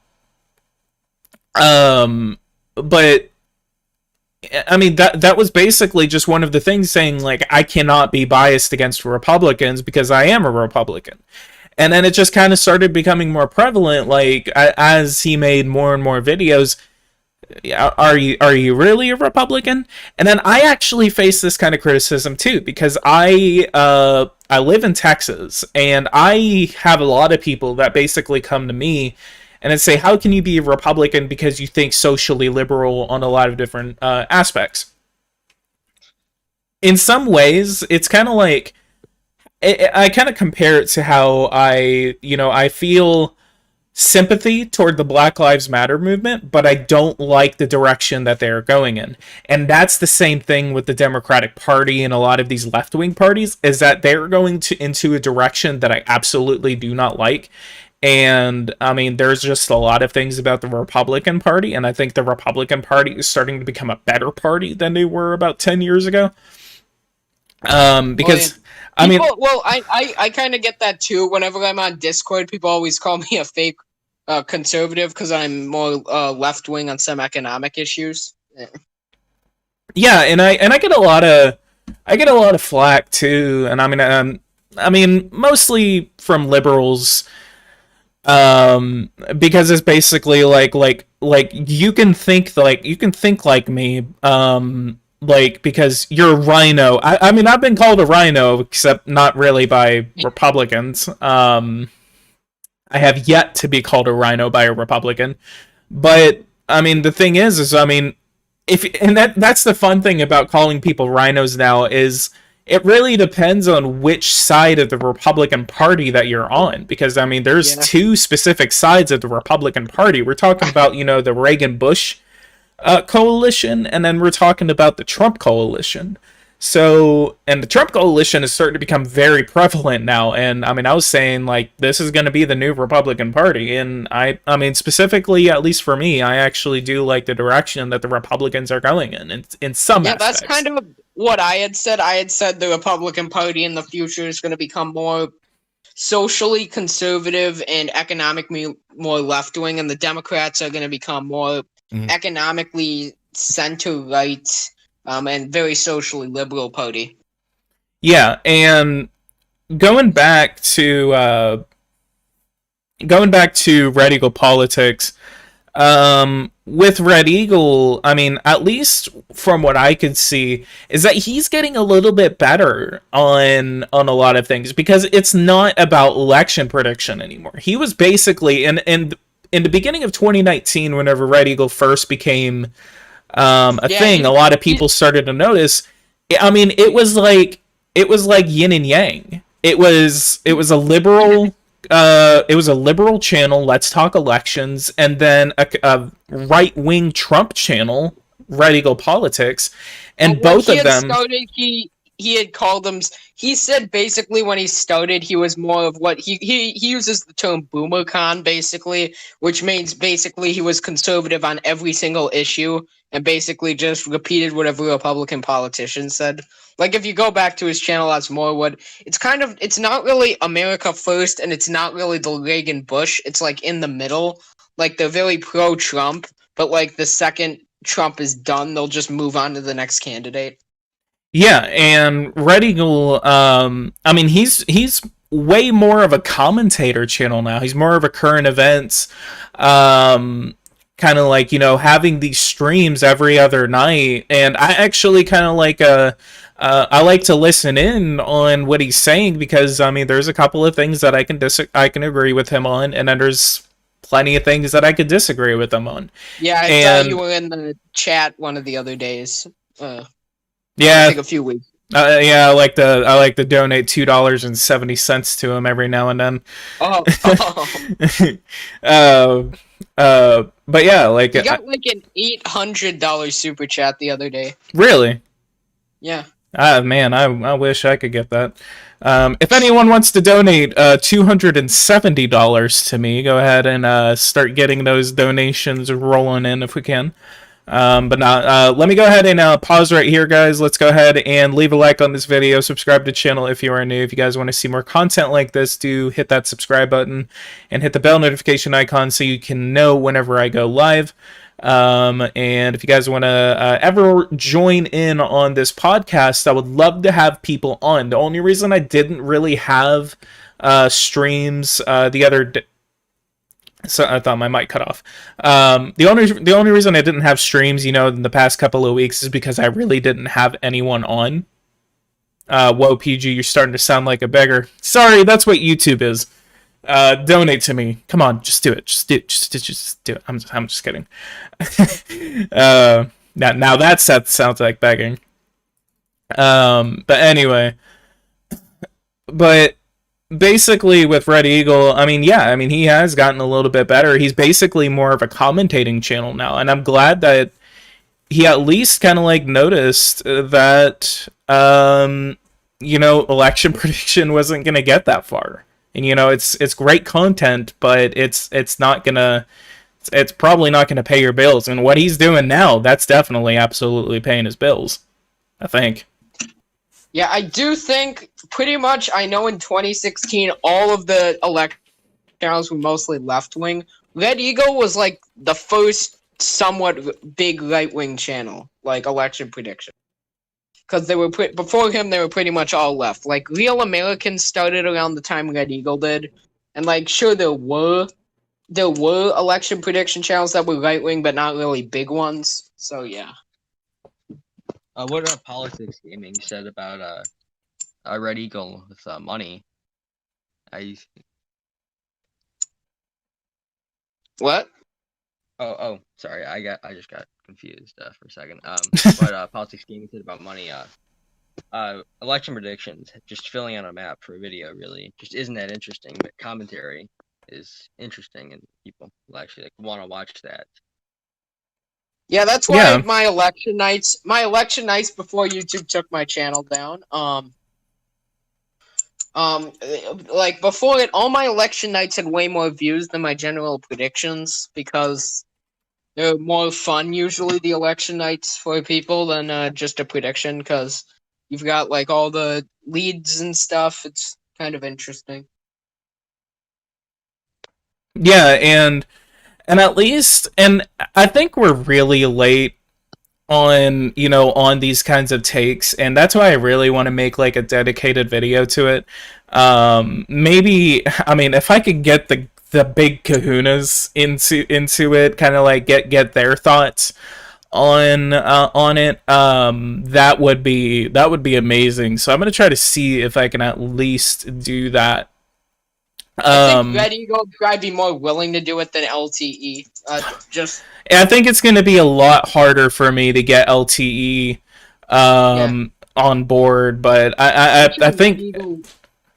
But that was basically just one of the things saying, like, I cannot be biased against Republicans because I am a Republican. And then it just kind of started becoming more prevalent, like, as he made more and more videos. Are you really a Republican? And then I actually face this kind of criticism too, because I live in Texas, and I have a lot of people that basically come to me and say, how can you be a Republican because you think socially liberal on a lot of different aspects? In some ways, it's kind of like, I kind of compare it to how I feel sympathy toward the Black Lives Matter movement, but I don't like the direction that they're going in. And that's the same thing with the Democratic Party and a lot of these left-wing parties, is that they're going into a direction that I absolutely do not like. And there's just a lot of things about the Republican Party, and I think the Republican Party is starting to become a better party than they were about 10 years ago. Because I kind of get that too. Whenever I'm on Discord, people always call me a fake conservative because I'm more left wing on some economic issues. Yeah, and I get a lot of flack too, and mostly from liberals. Because it's basically like you can think like me, because you're a rhino. I've been called a rhino, except not really by Republicans. I have yet to be called a rhino by a Republican, but the thing is that's the fun thing about calling people rhinos now, is it really depends on which side of the Republican Party that you're on, because there's two specific sides of the Republican Party. We're talking about the Reagan-Bush coalition, and then we're talking about the Trump coalition. So, and the Trump coalition is starting to become very prevalent now, and I was saying, like, this is going to be the new Republican Party, and specifically, at least for me, I actually do like the direction that the Republicans are going in some aspects. That's kind of what I had said. I had said the Republican Party in the future is going to become more socially conservative and economically more left-wing, and the Democrats are going to become more economically center-right and very socially liberal party. Yeah, and going back to Red Eagle politics, with Red Eagle, at least from what I could see, is that he's getting a little bit better on a lot of things, because it's not about election prediction anymore. He was basically in the beginning of 2019, whenever Red Eagle first became a thing, a lot of people started to notice. It was like it was like yin and yang. It was a liberal channel, Let's Talk Elections, and then a right wing Trump channel, Red Eagle Politics, and When both he of had them. started, he had called them. He said basically when he started, he was more of what he uses the term boomercon basically, which means basically he was conservative on every single issue and basically just repeated whatever Republican politicians said. Like if you go back to his channel, that's more what it's not really America first and it's not really the Reagan Bush. It's like in the middle. Like they're very pro Trump, but like the second Trump is done, they'll just move on to the next candidate. Yeah, and Red Eagle, I mean, he's way more of a commentator channel now. He's more of a current events, kind of like, having these streams every other night. And I actually kind of like I like to listen in on what he's saying because I mean, there's a couple of things that I can agree with him on, and then there's plenty of things that I could disagree with him on. Yeah, I saw you were in the chat one of the other days. Yeah, I think a few weeks. Yeah, I like to donate $2.70 to him every now and then. Oh, but yeah, like he got like an $800 super chat the other day. Really? Yeah. Man, I wish I could get that. If anyone wants to donate $270 to me, go ahead and start getting those donations rolling in if we can. But now, let me go ahead and pause right here, guys. Let's go ahead and leave a like on this video. Subscribe to the channel if you are new. If you guys want to see more content like this, do hit that subscribe button and hit the bell notification icon so you can know whenever I go live. And if you guys want to ever join in on this podcast, I would love to have people on. The only reason I didn't really have streams the other day. So I thought my mic cut off. The only reason I didn't have streams, in the past couple of weeks is because I really didn't have anyone on. Whoa, PG, you're starting to sound like a beggar. Sorry, that's what YouTube is. Donate to me. Come on, just do it. Just do it. I'm just kidding. Now that sounds like begging. But anyway, but. Basically, with Red Eagle, I mean, he has gotten a little bit better. He's basically more of a commentating channel now, and I'm glad that he at least kind of like noticed that, election prediction wasn't gonna get that far. And it's great content, but it's probably not gonna pay your bills. And what he's doing now, that's definitely absolutely paying his bills, I think. Yeah, I do think pretty much. I know in 2016, all of the election channels were mostly left wing. Red Eagle was like the first somewhat big right wing channel, like election prediction. Because they were before him, they were pretty much all left. Like Real Americans started around the time Red Eagle did, and like sure there were election prediction channels that were right wing, but not really big ones. So yeah. What PoliticsGaming said about Red Eagle with money? What? Oh, sorry. I just got confused for a second. What PoliticsGaming said about money? Election predictions, just filling out a map for a video, really just isn't that interesting. But commentary is interesting, and people will actually want to watch that. Yeah, that's why my election nights before YouTube took my channel down. Like before it, all my election nights had way more views than my general predictions because they're more fun usually, the election nights for people than just a prediction because you've got like all the leads and stuff. It's kind of interesting. Yeah, and at least, and I think we're really late on, on these kinds of takes, and that's why I really want to make like a dedicated video to it. Maybe, I mean, if I could get the big kahunas into it, kind of like get their thoughts on it, that would be amazing. So I'm gonna try to see if I can at least do that. I think Red Eagle would probably be more willing to do it than LTE. I think it's going to be a lot harder for me to get LTE. on board, but I'm sure I Red think, Eagle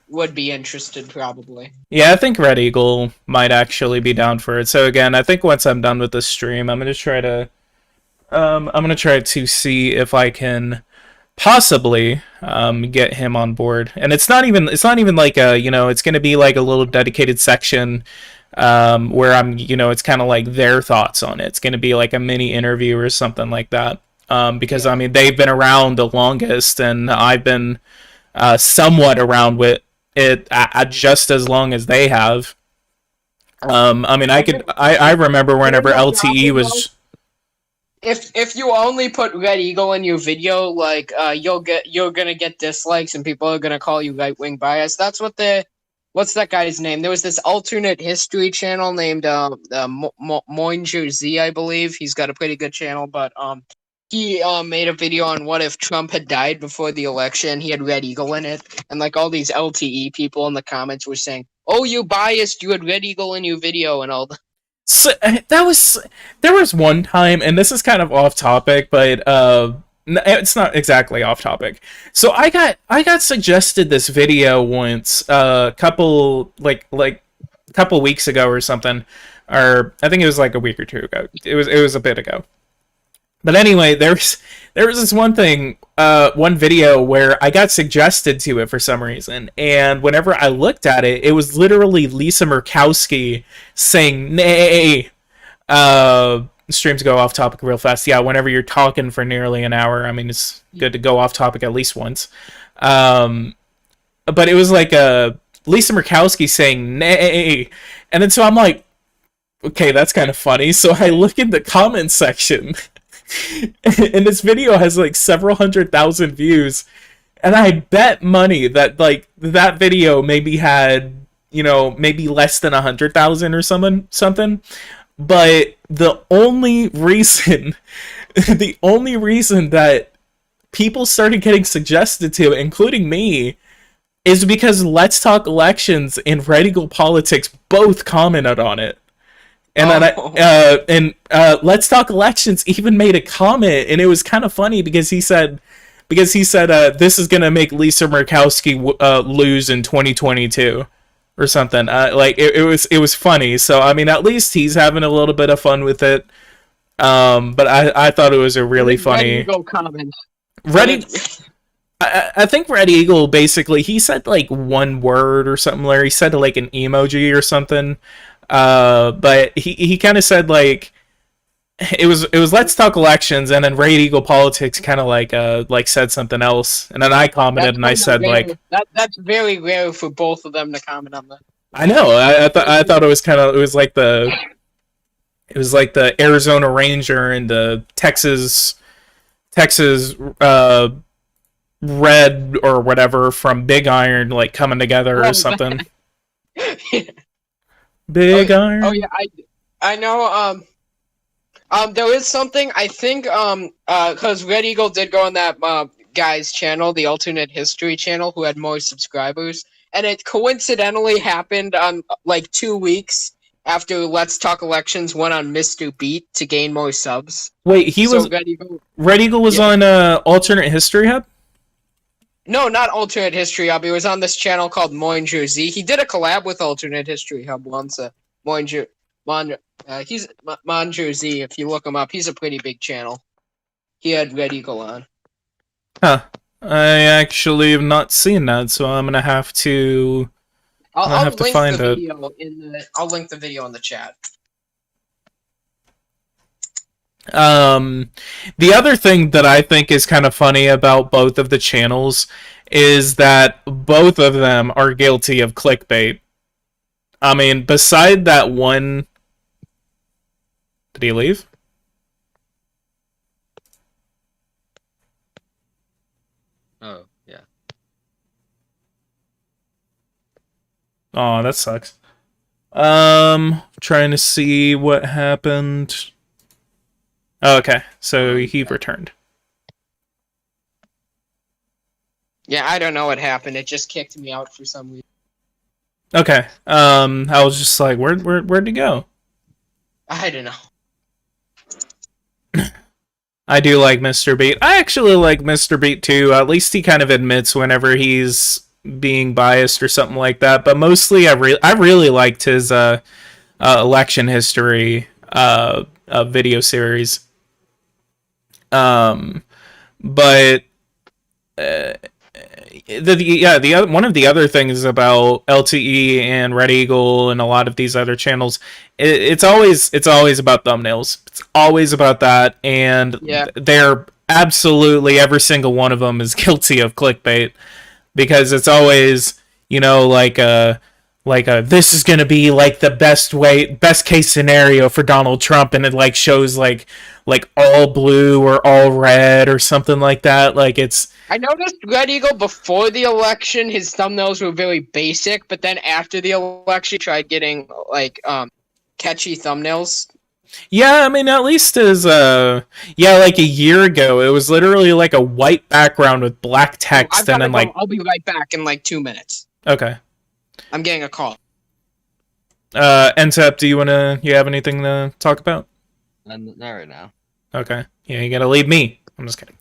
would be interested, probably. yeah, I think Red Eagle might actually be down for it. So again, I think once I'm done with this stream, I'm gonna try to see if I can possibly get him on board. And it's not even like a, it's gonna be like a little dedicated section where it's kind of like their thoughts on it. It's gonna be like a mini interview or something like that. Because Yeah. I mean they've been around the longest, and I've been somewhat around with it just as long as they have. I mean, I remember whenever Random LTE topic, though. was. If you only put Red Eagle in your video, like you're gonna get dislikes and people are gonna call you right wing bias. That's what what's that guy's name? There was this alternate history channel named Moinger Z, I believe. He's got a pretty good channel, but he made a video on what if Trump had died before the election. He had Red Eagle in it, and like all these LTE people in the comments were saying, "Oh, you biased! You had Red Eagle in your video," and all. So, there was one time, and this is kind of off topic, but it's not exactly off topic. So I got suggested this video once, a couple couple weeks ago or something, or I think it was like a week or two ago. It was a bit ago. But anyway, there was this one video where I got suggested to it for some reason, and whenever I looked at it, it was literally Lisa Murkowski saying "nay." Streams go off topic real fast. Yeah, whenever you're talking for nearly an hour, I mean, it's good to go off topic at least once. But it was like Lisa Murkowski saying "nay," and then so I'm like, okay, that's kind of funny. So I look in the comment section. And this video has like several 100,000 views, and I bet money that like that video maybe had maybe less than 100,000 or something. But the only reason, the only reason that people started getting suggested to, including me, is because Let's Talk Elections and Red Eagle Politics both commented on it. And then Let's Talk Elections even made a comment, and it was kind of funny because he said this is gonna make Lisa Murkowski lose in 2022 or something. It was funny. So I mean, at least he's having a little bit of fun with it. But I thought it was a really funny. Red Eagle comment. I think Red Eagle basically he said like one word or something, or he said like an emoji or something. But he kind of said like it was Let's Talk Elections, and then Red Eagle Politics kind of like said something else, and then I commented and I said like that's very rare for both of them to comment on that. I know I thought it was like the Arizona Ranger and the Texas Red or whatever from Big Iron like coming together or something. Big Iron. Oh yeah, I know. There is something I think. Because Red Eagle did go on that guy's channel, the Alternate History channel, who had more subscribers, and it coincidentally happened on like 2 weeks after Let's Talk Elections went on Mr. Beat to gain more subs. Wait, Red Eagle was on Alternate History Hub? No, not Alternate History Hub. He was on this channel called Moinger Z. He did a collab with Alternate History Hub once. Moinger Z. If you look him up, he's a pretty big channel. He had Red Eagle on. Huh. I actually have not seen that, so I'm gonna have to. I'll have to find it. I'll link the video in the chat. The other thing that I think is kind of funny about both of the channels is that both of them are guilty of clickbait. I mean, beside that one... Did he leave? Oh, yeah. Oh, that sucks. Trying to see what happened. Oh, okay, so he returned. Yeah, I don't know what happened. It just kicked me out for some reason. Okay. I was just like, where'd he go? I don't know. I do like Mr. Beat. I actually like Mr. Beat too. At least he kind of admits whenever he's being biased or something like that. But mostly, I really liked his election history video series. But the other one of the other things about LTE and Red Eagle and a lot of these other channels, it's always about thumbnails. It's always about that, and Yeah. they're absolutely every single one of them is guilty of clickbait because it's always like this is gonna be like the best case scenario for Donald Trump, and it like shows like all blue or all red or something like that. Like it's I noticed Red Eagle before the election, his thumbnails were very basic, but then after the election, he tried getting like catchy thumbnails. yeah, I mean at least as like a year ago, it was literally like a white background with black text I've gotta and then go. like I'll be right back in like 2 minutes. okay. I'm getting a call. Entepp, do you have anything to talk about? Not right now. Okay. Yeah, you gotta leave me. I'm just kidding.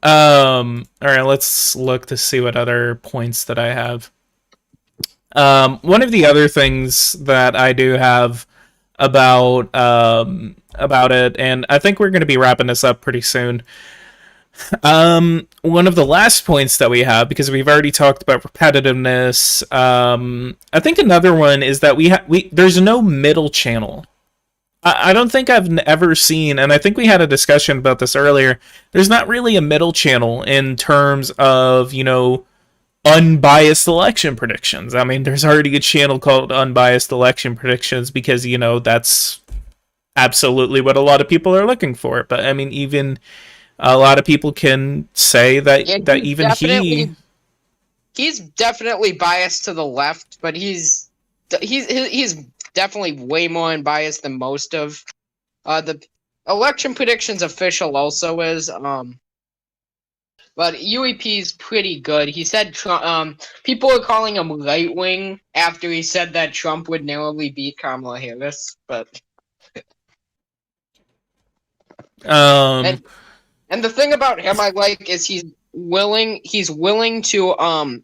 Alright, let's look to see what other points that I have. One of the other things that I do have about it, and I think we're gonna be wrapping this up pretty soon. One of the last points that we have, because we've already talked about repetitiveness, I think another one is that there's no middle channel. I don't think I've ever seen, and I think we had a discussion about this earlier, there's not really a middle channel in terms of, unbiased election predictions. I mean, there's already a channel called Unbiased Election Predictions because, that's absolutely what a lot of people are looking for. But, I mean, even a lot of people can say that, Yeah, that even he's definitely biased to the left, but he's definitely way more unbiased than most of the election predictions official also is. But UEP's pretty good. He said people are calling him right wing after he said that Trump would narrowly beat Kamala Harris. But and the thing about him I like is he's willing to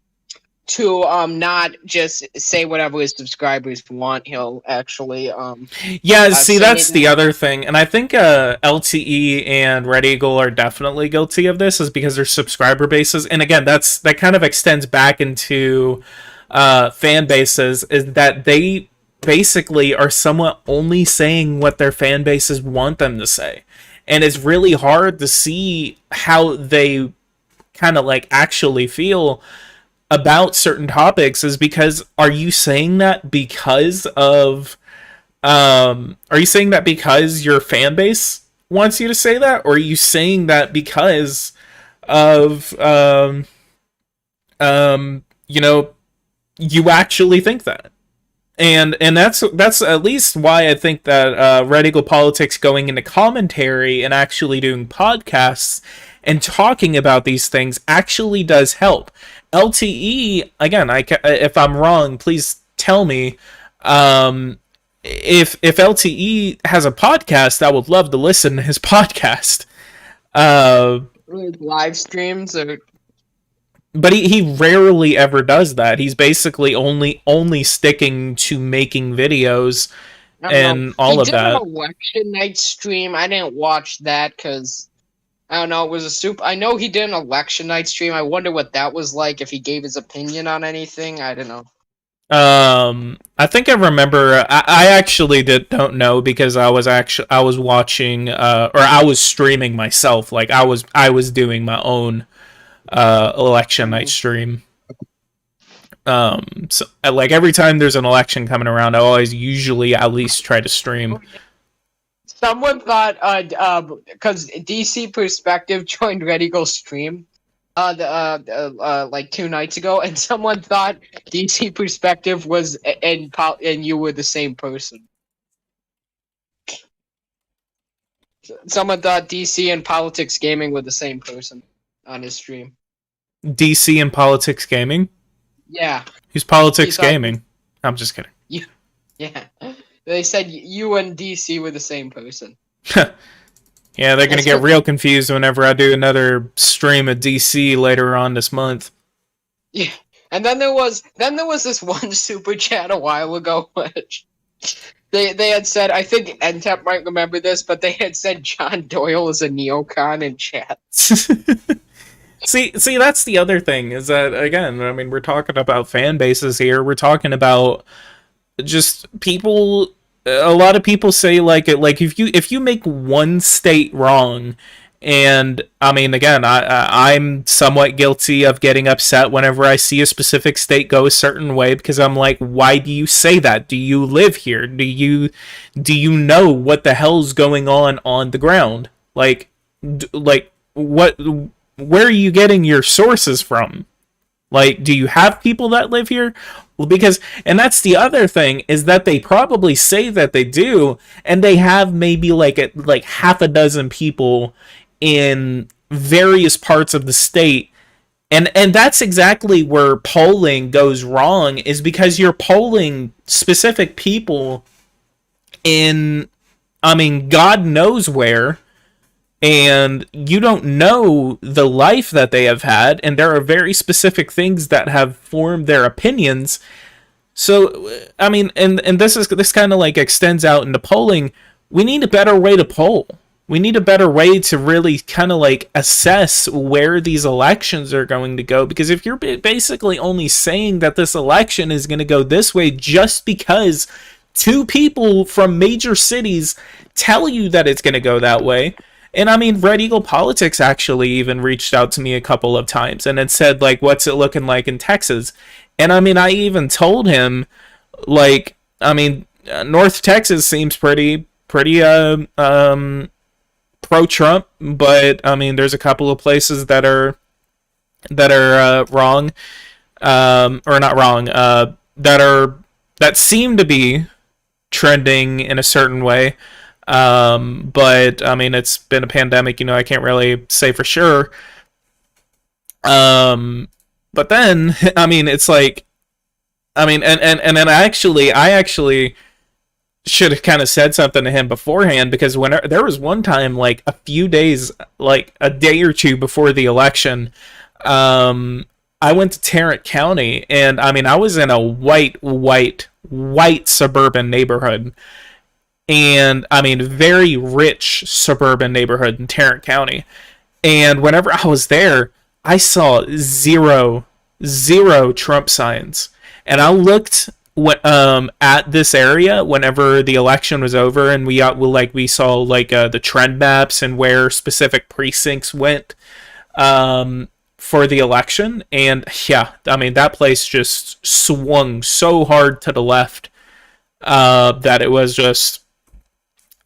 not just say whatever his subscribers want. He'll actually see, that's the other thing, and I think LTE and Red Eagle are definitely guilty of this, is because their subscriber bases, and again, that kind of extends back into fan bases, is that they basically are somewhat only saying what their fan bases want them to say, and it's really hard to see how they kind of like actually feel about certain topics, is because are you saying that because your fan base wants you to say that, or are you saying that because of you actually think that? And that's at least why I think that Red Eagle Politics going into commentary and actually doing podcasts and talking about these things actually does help. LTE, again, if I'm wrong, please tell me. If LTE has a podcast, I would love to listen to his podcast. Live streams or. But he rarely ever does that. He's basically only sticking to making videos and all of that. He did an election night stream. I didn't watch that because I don't know. It was a soup. I know he did an election night stream. I wonder what that was like. If he gave his opinion on anything, I don't know. I think I remember. I actually don't know because I was watching or I was streaming myself. Like I was doing my own election night stream. So like every time there's an election coming around, I always usually at least try to stream. Someone thought, because DC Perspective joined Red Eagle stream, like 2 nights ago, and someone thought DC Perspective was and you were the same person. Someone thought DC and Politics Gaming were the same person on his stream. DC and Politics Gaming? Yeah. Who's Politics Gaming? I'm just kidding. Yeah. They said you and DC were the same person. Yeah, they're gonna That's get good. real confused whenever I do another stream of DC later on this month. Yeah. And then there was this one super chat a while ago which they had said, I think Entepp might remember this, but they had said John Doyle is a neocon in chat. See, that's the other thing is that again, I mean, we're talking about fan bases here. We're talking about just people. A lot of people say like if you make one state wrong, and I mean again, I'm somewhat guilty of getting upset whenever I see a specific state go a certain way because I'm like, why do you say that? Do you live here? Do you know what the hell's going on the ground? Like what? Where are you getting your sources from? Like, do you have people that live here? Well, because, and that's the other thing is that they probably say that they do, and they have maybe like half a dozen people in various parts of the state, and that's exactly where polling goes wrong. Is because you're polling specific people in, I mean, God knows where, and you don't know the life that they have had, and there are very specific things that have formed their opinions. So I mean, and this kind of like extends out into polling. We need a better way to poll. We need a better way to really kind of like assess where these elections are going to go, because if you're basically only saying that this election is going to go this way just because two people from major cities tell you that it's going to go that way. And I mean, Red Eagle Politics actually even reached out to me a couple of times and had said, like, what's it looking like in Texas? And I mean, I even told him, like, I mean, North Texas seems pretty pro-Trump, but I mean, there's a couple of places that are wrong, or not wrong, that seem to be trending in a certain way. But I mean, it's been a pandemic, I can't really say for sure. But then, I mean, it's like, I mean, and then I actually should have kind of said something to him beforehand, because when there was one time, like a few days, like a day or two before the election, I went to Tarrant County, and I mean, I was in a white suburban neighborhood. And I mean, very rich suburban neighborhood in Tarrant County. And whenever I was there, I saw zero Trump signs. And I looked at this area whenever the election was over, and we saw the trend maps and where specific precincts went for the election. And yeah, I mean, that place just swung so hard to the left that it was just,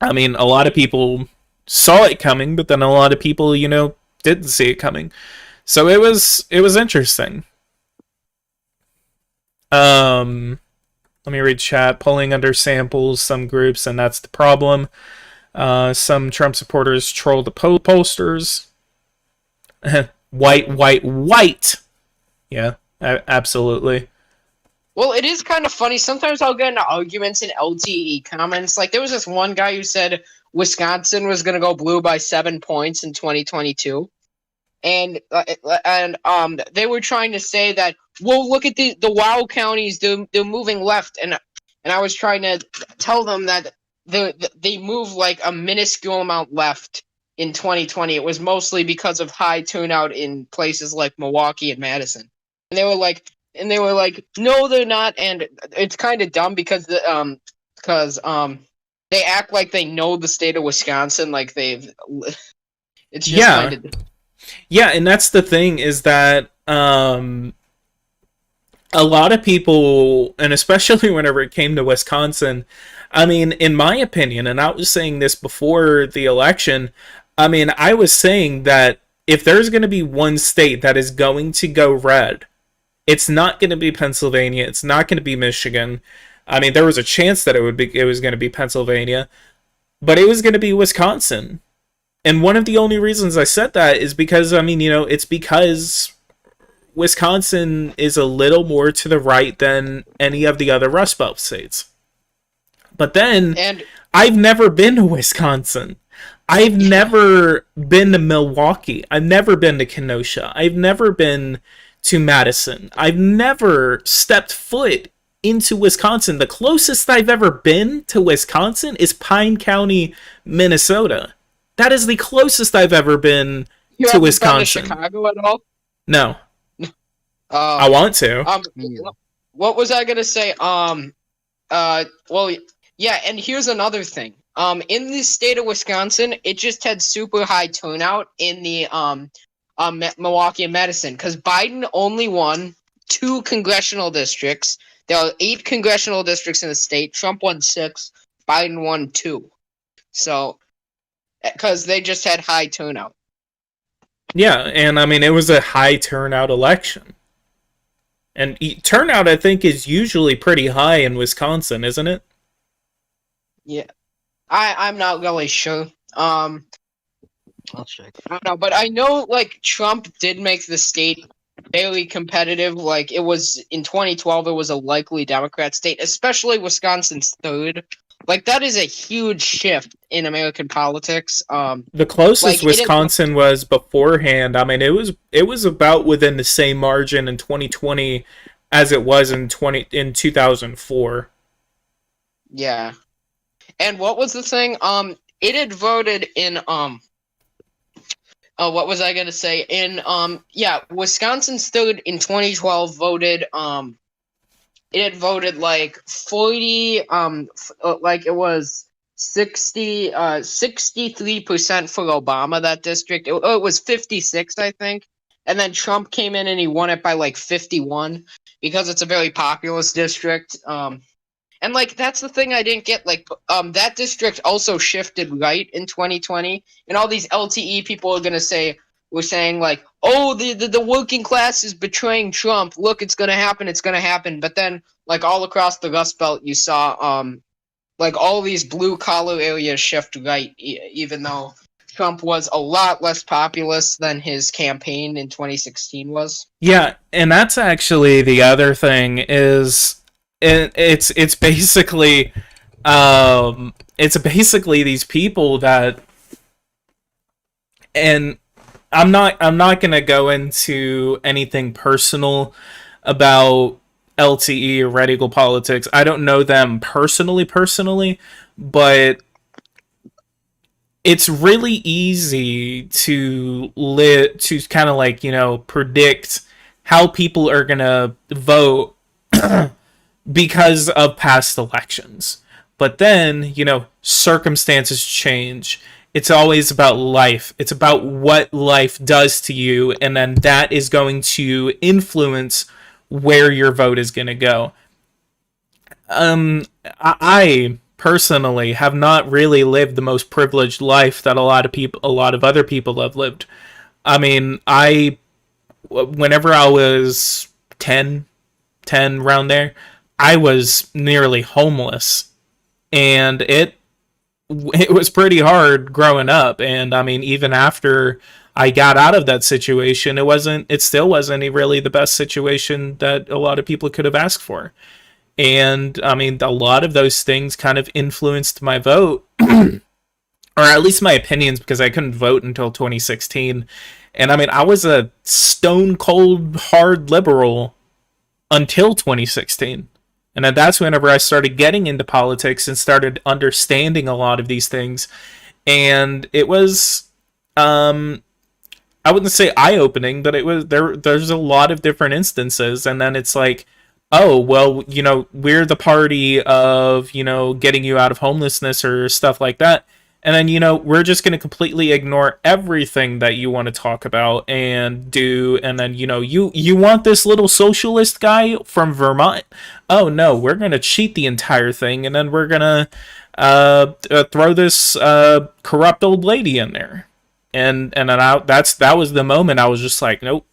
I mean, a lot of people saw it coming, but then a lot of people, didn't see it coming. So it was interesting. Let me read chat. Polling under samples some groups, and that's the problem. Some Trump supporters troll the posters. White. Yeah, absolutely. Well, it is kind of funny. Sometimes I'll get into arguments in LTE comments. Like, there was this one guy who said Wisconsin was going to go blue by 7 points in 2022. And they were trying to say that, well, look at the WoW counties, they're moving left. And I was trying to tell them that they move like a minuscule amount left in 2020. It was mostly because of high turnout in places like Milwaukee and Madison. And they were like, no, they're not, and it's kind of dumb because they act like they know the state of Wisconsin, like they've. It's just kind of. Yeah, and that's the thing is that a lot of people, and especially whenever it came to Wisconsin, I mean, in my opinion, and I was saying this before the election, I mean, I was saying that if there's going to be one state that is going to go red, it's not going to be Pennsylvania. It's not going to be Michigan. I mean, there was a chance that it was going to be Pennsylvania, but it was going to be Wisconsin. And one of the only reasons I said that is because, I mean, it's because Wisconsin is a little more to the right than any of the other Rust Belt states. But then, I've never been to Wisconsin. I've never been to Milwaukee. I've never been to Kenosha. I've never been to Madison. I've never stepped foot into Wisconsin. The closest I've ever been to Wisconsin is Pine County, Minnesota. That is the closest I've ever been You to haven't been to Wisconsin. Chicago at all? No, I Uh, want to. what was I gonna say? Well, yeah, and here's another thing. In the state of Wisconsin, it just had super high turnout in the Milwaukee and Madison because Biden only won 2 congressional districts. There are 8 congressional districts in the state. Trump won 6. Biden won 2. So, because they just had high turnout. Yeah, and I mean, it was a high turnout election. And turnout, I think, is usually pretty high in Wisconsin, isn't it? Yeah, I'm not really sure. I'll check. I don't know, but I know like Trump did make the state fairly competitive. Like it was in 2012, it was a likely Democrat state, especially Wisconsin's third. Like that is a huge shift in American politics. The closest Like it is. Wisconsin was beforehand. I mean, it was about within the same margin in 2020 as it was in 2004. Yeah. And what was the thing? It had voted in what was I gonna say? In yeah, Wisconsin's third in 2012 voted it had voted like 40 like it was 63% for Obama, that district. It was 56, I think. And then Trump came in and he won it by like 51 because it's a very populous district. And like that's the thing I didn't get. Like that district also shifted right in 2020, and all these LTE people are gonna say were saying like, oh, the working class is betraying Trump. Look, it's gonna happen. It's gonna happen. But then like all across the Rust Belt, you saw like all these blue collar areas shift right, even though Trump was a lot less populous than his campaign in 2016 was. Yeah, and that's actually the other thing is it's basically it's basically these people that, and I'm not gonna go into anything personal about LTE or radical politics. I don't know them personally, but it's really easy to kind of like, predict how people are gonna vote because of past elections. But then, circumstances change. It's always about life. It's about what life does to you, and then that is going to influence where your vote is going to go. I personally have not really lived the most privileged life that a lot of other people have lived. I mean, whenever I was 10 around there, I was nearly homeless, and it was pretty hard growing up. And I mean, even after I got out of that situation, it still wasn't really the best situation that a lot of people could have asked for. And I mean, a lot of those things kind of influenced my vote, or at least my opinions, because I couldn't vote until 2016. And I mean, I was a stone cold hard liberal until 2016. And then that's whenever I started getting into politics and started understanding a lot of these things. And it was, I wouldn't say eye-opening, but it was there's a lot of different instances. And then it's like, oh, well, we're the party of, getting you out of homelessness or stuff like that. And then, we're just going to completely ignore everything that you want to talk about and do. And then, you want this little socialist guy from Vermont? Oh, no, we're going to cheat the entire thing. And then we're going to throw this corrupt old lady in there. And then that was the moment I was just like, nope,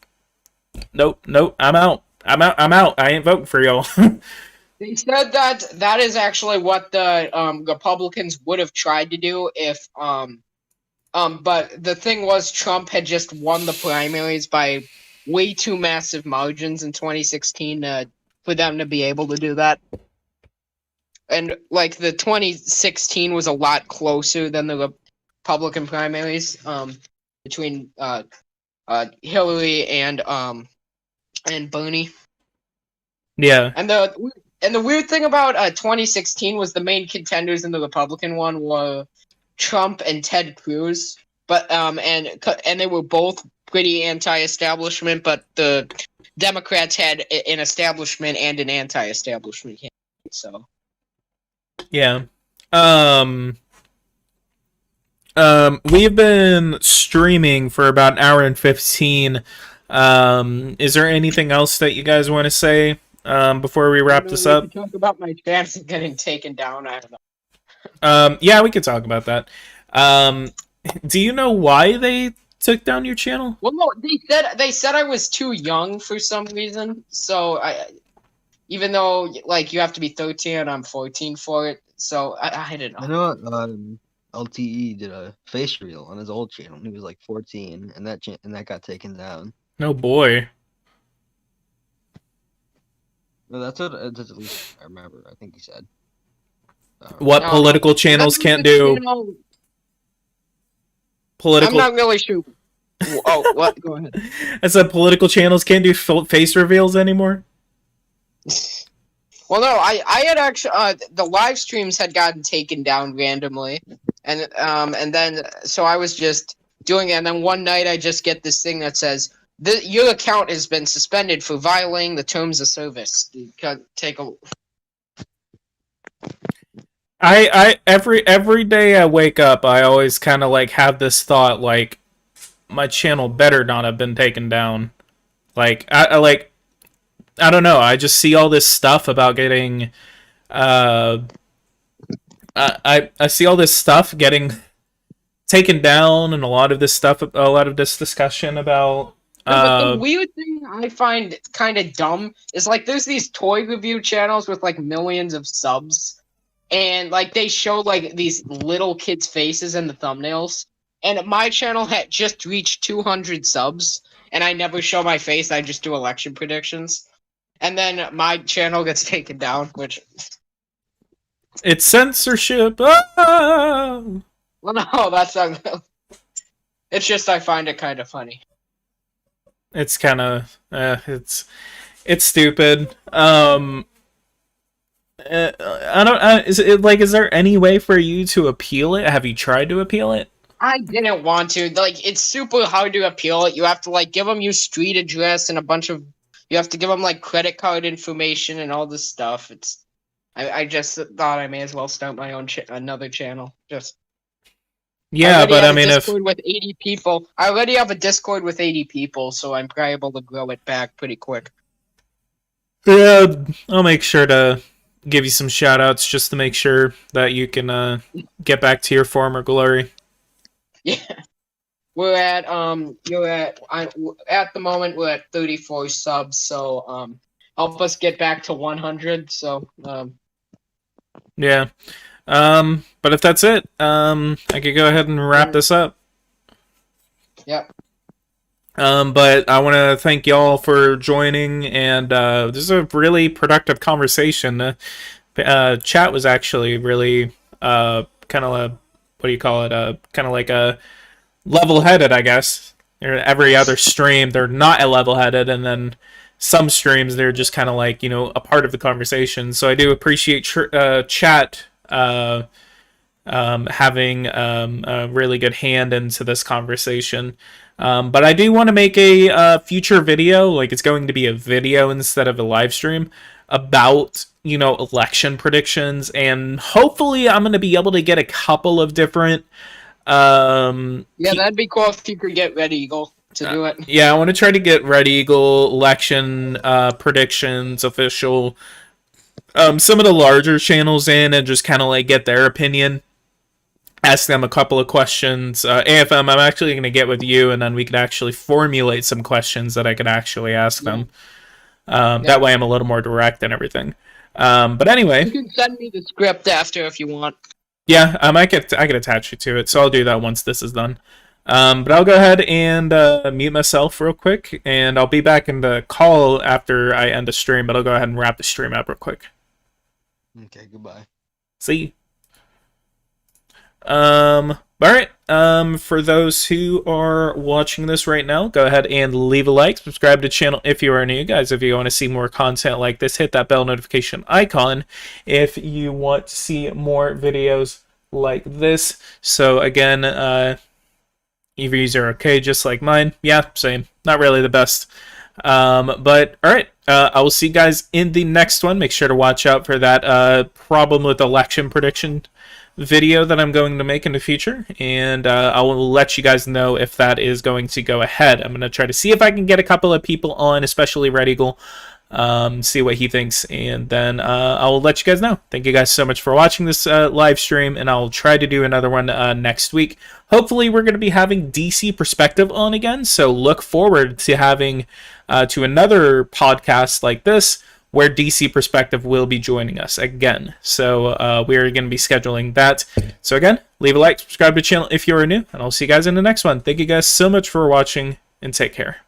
I'm out. I ain't voting for y'all. They said that is actually what the Republicans would have tried to do if but the thing was Trump had just won the primaries by way too massive margins in 2016 for them to be able to do that. And like the 2016 was a lot closer than Republican primaries between Hillary and Bernie. Yeah. And the weird thing about 2016 was the main contenders in the Republican one were Trump and Ted Cruz, but and they were both pretty anti-establishment, but the Democrats had an establishment and an anti-establishment candidate. So Yeah. We've been streaming for about an hour and 15. Is there anything else that you guys want to say before we wrap this up? Talk about my chance of getting taken down. I don't know. Yeah, we could talk about that. Do you know why they took down your channel? Well, no, they said I was too young for some reason. So even though like you have to be 13 and I'm 14 for it, so I didn't know. I know LTE did a face reel on his old channel. He was like 14, and that got taken down. Oh boy. No, that's what at least I remember. I think he said. What political channels can't do? Political. I'm not really sure. Oh, what? Go ahead. I said political channels can't do face reveals anymore. Well, no, I had actually the live streams had gotten taken down randomly, and then so I was just doing it, and then one night I just get this thing that says your account has been suspended for violating the terms of service. Take a. I every day I wake up, I always kind of like have this thought like my channel better not have been taken down. Like I don't know. I just see all this stuff about getting. I see all this stuff getting taken down, and a lot of this discussion about. But the weird thing I find kind of dumb is like there's these toy review channels with like millions of subs, and like they show like these little kids' faces in the thumbnails. And my channel had just reached 200 subs, and I never show my face. I just do election predictions. And then my channel gets taken down, which... It's censorship! Ah! Well, no, that's not... It's just I find it kind of funny. It's kind of... it's stupid. I don't... is there any way for you to appeal it? Have you tried to appeal it? I didn't want to. Like, it's super hard to appeal it. You have to, like, give them your street address and a bunch of... You have to give them, like, credit card information and all this stuff. It's... I just thought I may as well start my own another channel. Just... Yeah, but I mean, Discord with 80 people. I already have a Discord with 80 people, so I'm probably able to grow it back pretty quick. Yeah, I'll make sure to give you some shout-outs just to make sure that you can get back to your former glory. Yeah. We're at at the moment we're at 34 subs, so help us get back to 100. So yeah, but if that's it, I could go ahead and wrap this up. Yep. But I want to thank y'all for joining, and this is a really productive conversation. Chat was actually really kind of what do you call it? Kind of like a level-headed, I guess. Every other stream, they're not level-headed, and then some streams, they're just kind of like, you know, a part of the conversation. So I do appreciate chat having a really good hand into this conversation. But I do want to make a future video, like it's going to be a video instead of a live stream, about, you know, election predictions, and hopefully I'm going to be able to get a couple of different that'd be cool if you could get Red Eagle to do it. Yeah, I want to try to get Red Eagle election predictions official, some of the larger channels in, and just kind of like get their opinion, ask them a couple of questions. AFM, I'm actually going to get with you, and then we could actually formulate some questions that I could actually ask them. That way I'm a little more direct and everything. But anyway, you can send me the script after if you want. Yeah, I could attach you to it, so I'll do that once this is done. But I'll go ahead and mute myself real quick, and I'll be back in the call after I end the stream, but I'll go ahead and wrap the stream up real quick. Okay, goodbye. See you. Alright, For those who are watching this right now, go ahead and leave a like, subscribe to the channel if you are new. Guys, if you want to see more content like this, hit that bell notification icon if you want to see more videos like this. So again, EVs are okay, just like mine. Yeah, same. Not really the best. But all right, I will see you guys in the next one. Make sure to watch out for that problem with election prediction video that I'm going to make in the future, and I will let you guys know if that is going to go ahead. I'm going to try to see if I can get a couple of people on, especially Red Eagle, see what he thinks, and then I will let you guys know. Thank you guys so much for watching this live stream, and I'll try to do another one next week. Hopefully we're going to be having DC Perspective on again, so look forward to having to another podcast like this, where DC Perspective will be joining us again. So we're going to be scheduling that. So again, leave a like, subscribe to the channel if you are new, and I'll see you guys in the next one. Thank you guys so much for watching, and take care.